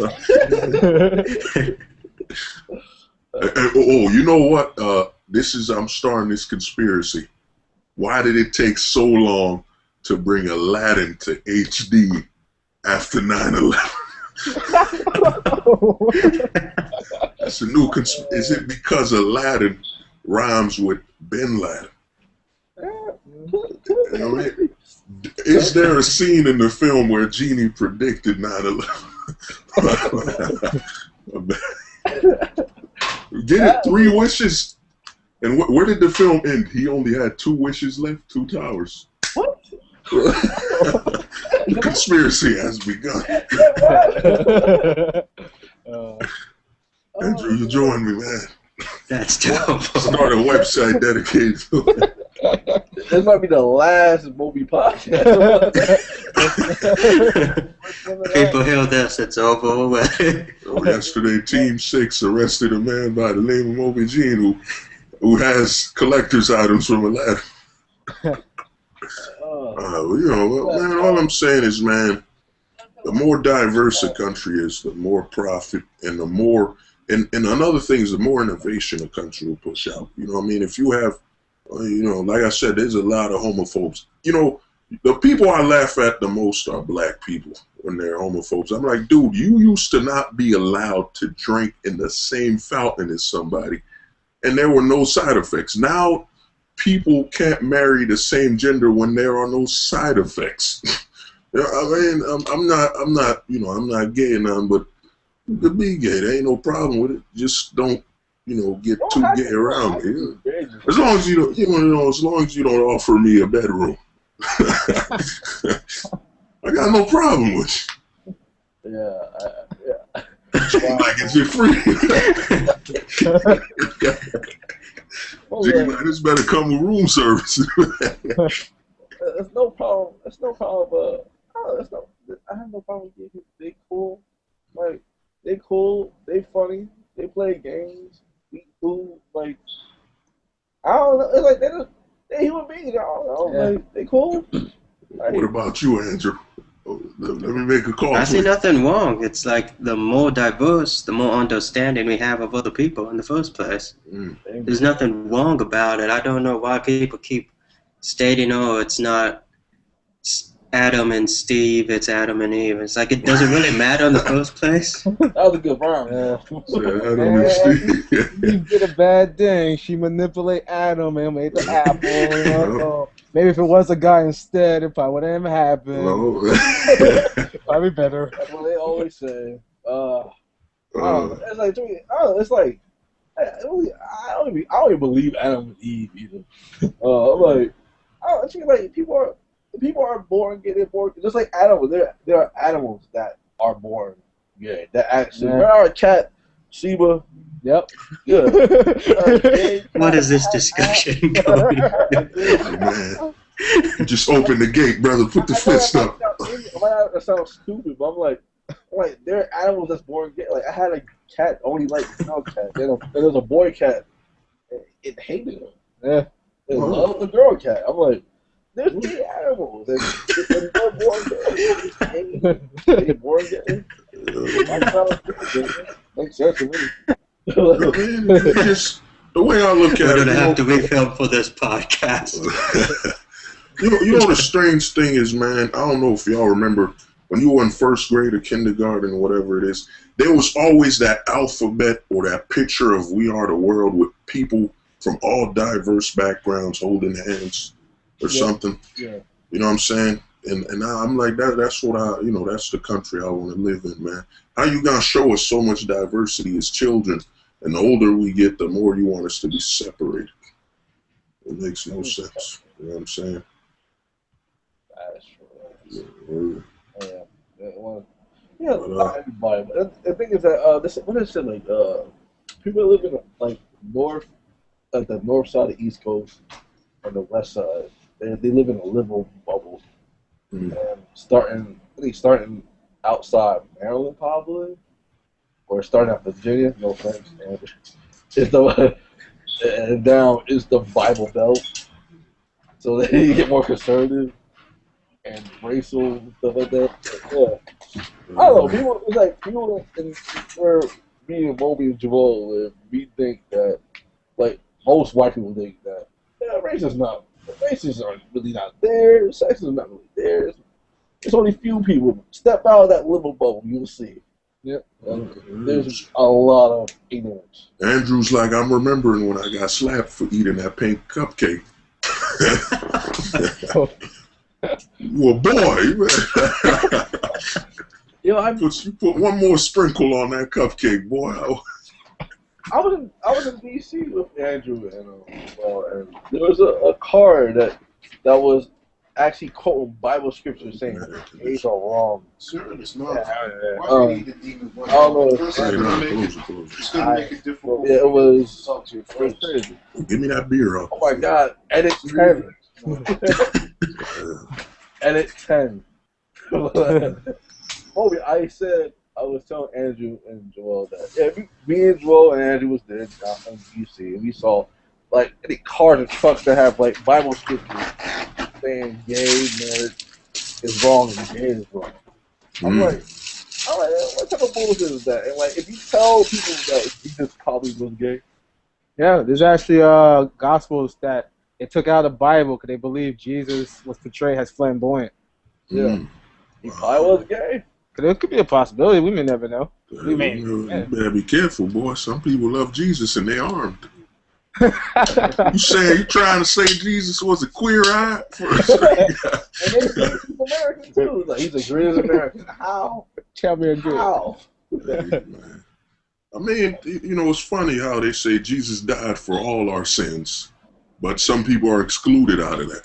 You know what? I'm starting this conspiracy. Why did it take so long to bring Aladdin to HD after 9/11. That's a new is it because Aladdin rhymes with Bin Laden? You know, is there a scene in the film where Genie predicted 9/11? Get it? 3 wishes. And where did the film end? He only had 2 wishes left, 2 towers. What? The conspiracy has begun. Andrew, you join me, man. That's dope. Start a website dedicated to it. This might be the last Moby podcast. People hear this, it's over already. So yesterday, Team 6 arrested a man by the name of Moby Jean who has collector's items from Aladdin. You know, man, all I'm saying is, man, the more diverse a country is, the more profit and the more, and another thing is the more innovation a country will push out. You know what I mean? If you have, you know, like I said, there's a lot of homophobes. You know, the people I laugh at the most are black people when they're homophobes. I'm like, dude, you used to not be allowed to drink in the same fountain as somebody, and there were no side effects. Now, people can't marry the same gender when there are no side effects. You know, I mean, I'm not, you know, I'm not gay or nothing, but you could be gay. There ain't no problem with it. Just don't, you know, get too gay around me. As long as you don't, you know, as long as you don't offer me a bedroom, I got no problem with you. Yeah. Like it's your free. Man, this better come with room service. There's no problem. There's no problem. I have no problem with you. They cool. Like, they cool. They funny. They play games. Eat food. Like, I don't know. It's like they're human beings. I don't know. Yeah. Like, they cool. Like, what about you, Andrew? Let me make a call. I see nothing wrong. It's like the more diverse, the more understanding we have of other people in the first place. There's nothing wrong about it. I don't know why people keep stating, oh, it's not Adam and Steve, it's Adam and Eve. It's like it doesn't really matter in the first place. That was a good rhyme. Yeah, Adam and Steve. Eve did a bad thing. She manipulated Adam and made the apple. You know? So maybe if it was a guy instead, it probably wouldn't have happened. Probably better. That's what they always say. It's like to me, it's like I don't even believe Adam and Eve either. Like people are born gay. They're born just like animals. There are animals that are born gay. That actually, there are a cat, Sheba. Yep. Yeah. What is this discussion going on? Man, just open the gate, brother. Put the fist up. That sounds stupid, but I'm like, there are animals that's born gay. Like, I had a cat, only like female cat. Then there was a boy cat. It hated him. Yeah. It loved the girl cat. I'm like, there's gay animals. And they're born gay. They're born gay. Makes sense to me. Just the way I look at it. We're gonna have to refilm for this podcast. You know the strange thing is, man, I don't know if y'all remember when you were in first grade or kindergarten or whatever it is, there was always that alphabet or that picture of We Are the World with people from all diverse backgrounds holding hands or something. Yeah. You know what I'm saying? And I'm like, that's what that's the country I want to live in, man. How you gonna show us so much diversity as children, and the older we get, the more you want us to be separated? It makes no sense. You know what I'm saying? That's true. Not everybody. But the thing is that what is it like? People live in like the north side of the East Coast and the west side. They live in a liberal bubble. And starting outside Maryland probably, or starting out Virginia, no offense, and down is the Bible Belt, so they get more conservative and racial and stuff like that. Yeah, I don't know. People where me and Moby and Jamal live, we think that, like most white people think that race is not races aren't really not there. Sex is not really there. There's only few people. Step out of that little bubble, you'll see. Yep. There's a lot of ignorance. Andrew's like, I'm remembering when I got slapped for eating that pink cupcake. Well, boy, you put one more sprinkle on that cupcake, boy. I was in DC with Andrew, and there was a card that was actually quoting Bible scripture saying gays are wrong. Certainly, it's not. I don't know. It's gonna make it difficult. It was. Talk to your It was crazy. Give me that beer up. Oh my God! Edit 10. Edit 10. I was telling Andrew and Joel that me and Joel and Andrew was there in DC, and we saw like any cars and trucks that have like Bible scriptures saying gay marriage is wrong and gay is wrong. I'm like, what type of bullshit is that? And like, if you tell people that Jesus probably was gay, Yeah, there's actually gospels that they took out of the Bible because they believe Jesus was portrayed as flamboyant. yeah, he probably was gay. Cause it could be a possibility. We may never know. You better be careful, boy. Some people love Jesus and they're armed. You trying to say Jesus was a queer eye? And they say he's American too. Like, he's the greatest American. How? Tell me again. How? I mean, it's funny how they say Jesus died for all our sins, but some people are excluded out of that.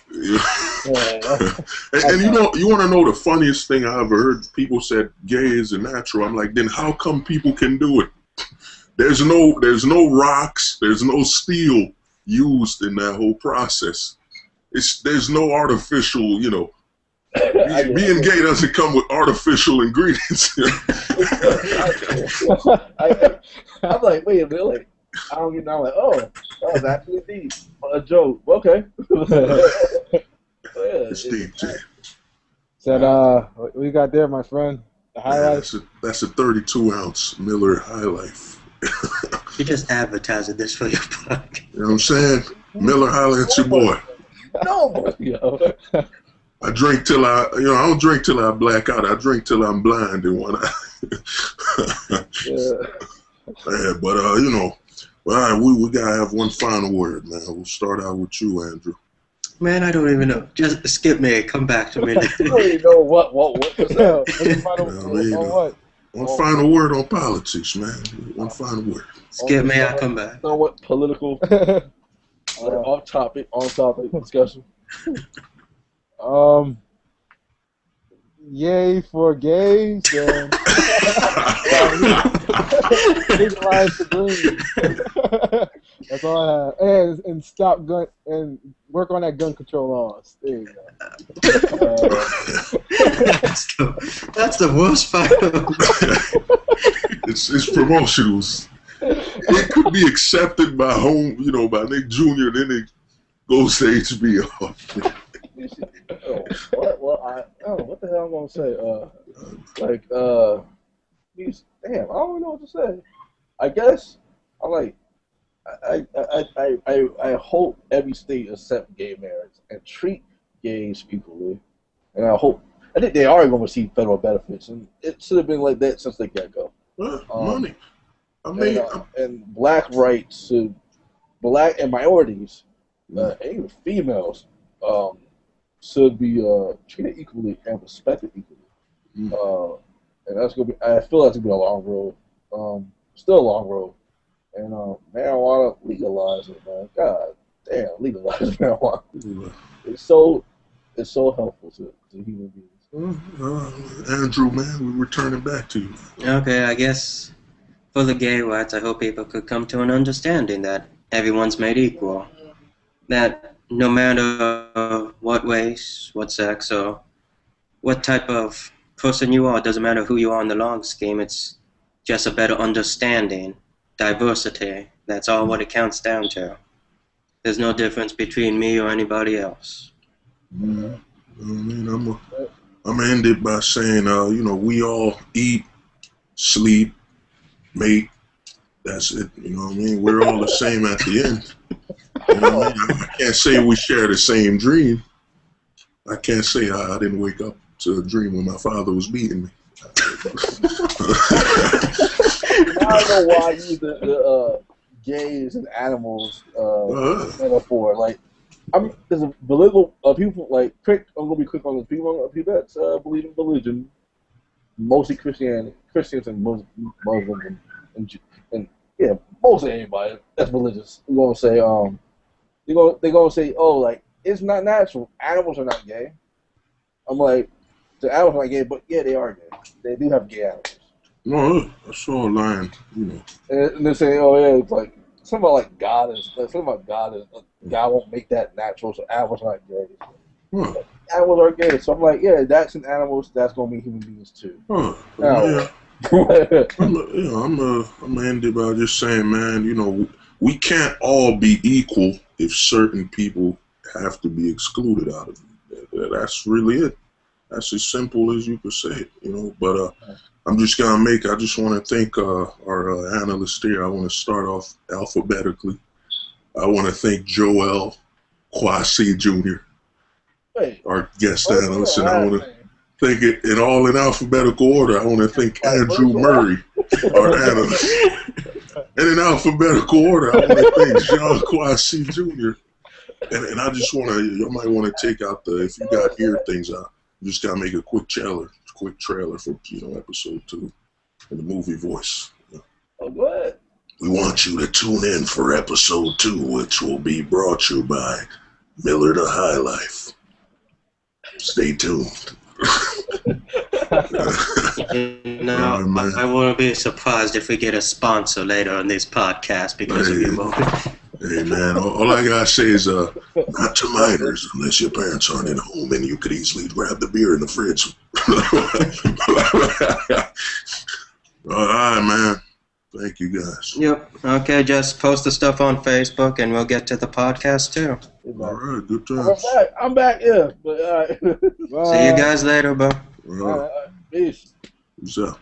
And you want to know the funniest thing I ever heard? People said gay is a natural. I'm like, then how come people can do it? There's no rocks, there's no steel used in that whole process. There's no artificial, being gay doesn't come with artificial ingredients. I'm like, wait a minute, like, I don't get. I'm like, oh, that was actually deep. A joke. Okay. It's deep, Jay. Said, what you got there, my friend? The highlights? That's a 32-ounce Miller High Life. You're just advertising this for your plug. You know what I'm saying? Miller, holla at your boy. No, yo. I drink till I don't drink till I black out. I drink till I'm blind in one eye. Yeah, but all right, we gotta have one final word, man. We'll start out with you, Andrew. Man, I don't even know. Just skip me. Come back to me. I don't even know what was that? What? One final word on politics, man. One final word. Skip me, I'll come back. Somewhat political, off topic discussion. Yay for gays and legalize the green. That's all I have. And stop gun and work on that gun control laws. There you go. That's the worst part. It's promotionals. It could be accepted by by Nick Jr. Then it goes to HBO. What the hell I'm gonna say? Damn, I don't know what to say. I guess I hope every state accept gay marriage and treat gays equally, and I think they are going to receive federal benefits, and it should have been like that since the get-go. Money. I mean, and black rights to black and minorities, and even females, should be treated equally and respected equally. And that's gonna be. I feel that's gonna be a long road. Still a long road. And marijuana, legalize it, man. God damn, legalize marijuana. It's so helpful to human beings. Andrew, man, we're returning back to you. Okay, I guess for the gay rights, I hope people could come to an understanding that everyone's made equal. That no matter what race, what sex, or what type of person you are, it doesn't matter who you are in the long scheme, it's just a better understanding. Diversity, that's all what it counts down to. There's no difference between me or anybody else. I mean, I'm gonna end it by saying, we all eat, sleep, mate, That's it. You know what I mean? We're all the same at the end. You know what I mean? I can't say we share the same dream. I can't say I didn't wake up to a dream when my father was beating me. I don't know why you use the gays and animals metaphor. Like, there's a political people like quick. I'm gonna be quick on the people that believe in religion, mostly Christians and Muslims, and yeah, mostly anybody that's religious. They're gonna say they're gonna say, oh, like, it's not natural. Animals are not gay. I'm like, the animals are not gay, but yeah, they are gay. They do have gay animals. No, that's all lying, you know. And they're saying, oh yeah, it's like something about God won't make that natural, so animals are not gay. Huh. Animals are gay, so I'm like, yeah, that's in animals. That's gonna be human beings too. Huh. Now, I'm gonna end it by just saying, man, you know, we can't all be equal if certain people have to be excluded out of it. That's really it. That's as simple as you could say it, you know. But I just want to thank our analyst here. I want to start off alphabetically. I want to thank Joel Kwasi Jr., our guest analyst, and I want to thank it in alphabetical order. I want to thank Andrew Murray, our analyst. And in alphabetical order, I want to thank Jean Kwasi Jr. And I just want to, you might want to take out if you got ear things out, you just got to make a quick trailer for, episode 2 in the movie voice. Oh, go ahead. We want you to tune in for episode 2, which will be brought to you by Miller the High Life. Stay tuned. I won't be surprised if we get a sponsor later on this podcast because of your movie. Hey man, all I gotta say is not to minors unless your parents aren't at home and you could easily grab the beer in the fridge. All right, man. Thank you guys. Yep. Okay, just post the stuff on Facebook and we'll get to the podcast too. All right, good times. I'm back, yeah. But, See you guys later, bro. All right. Peace. What's up?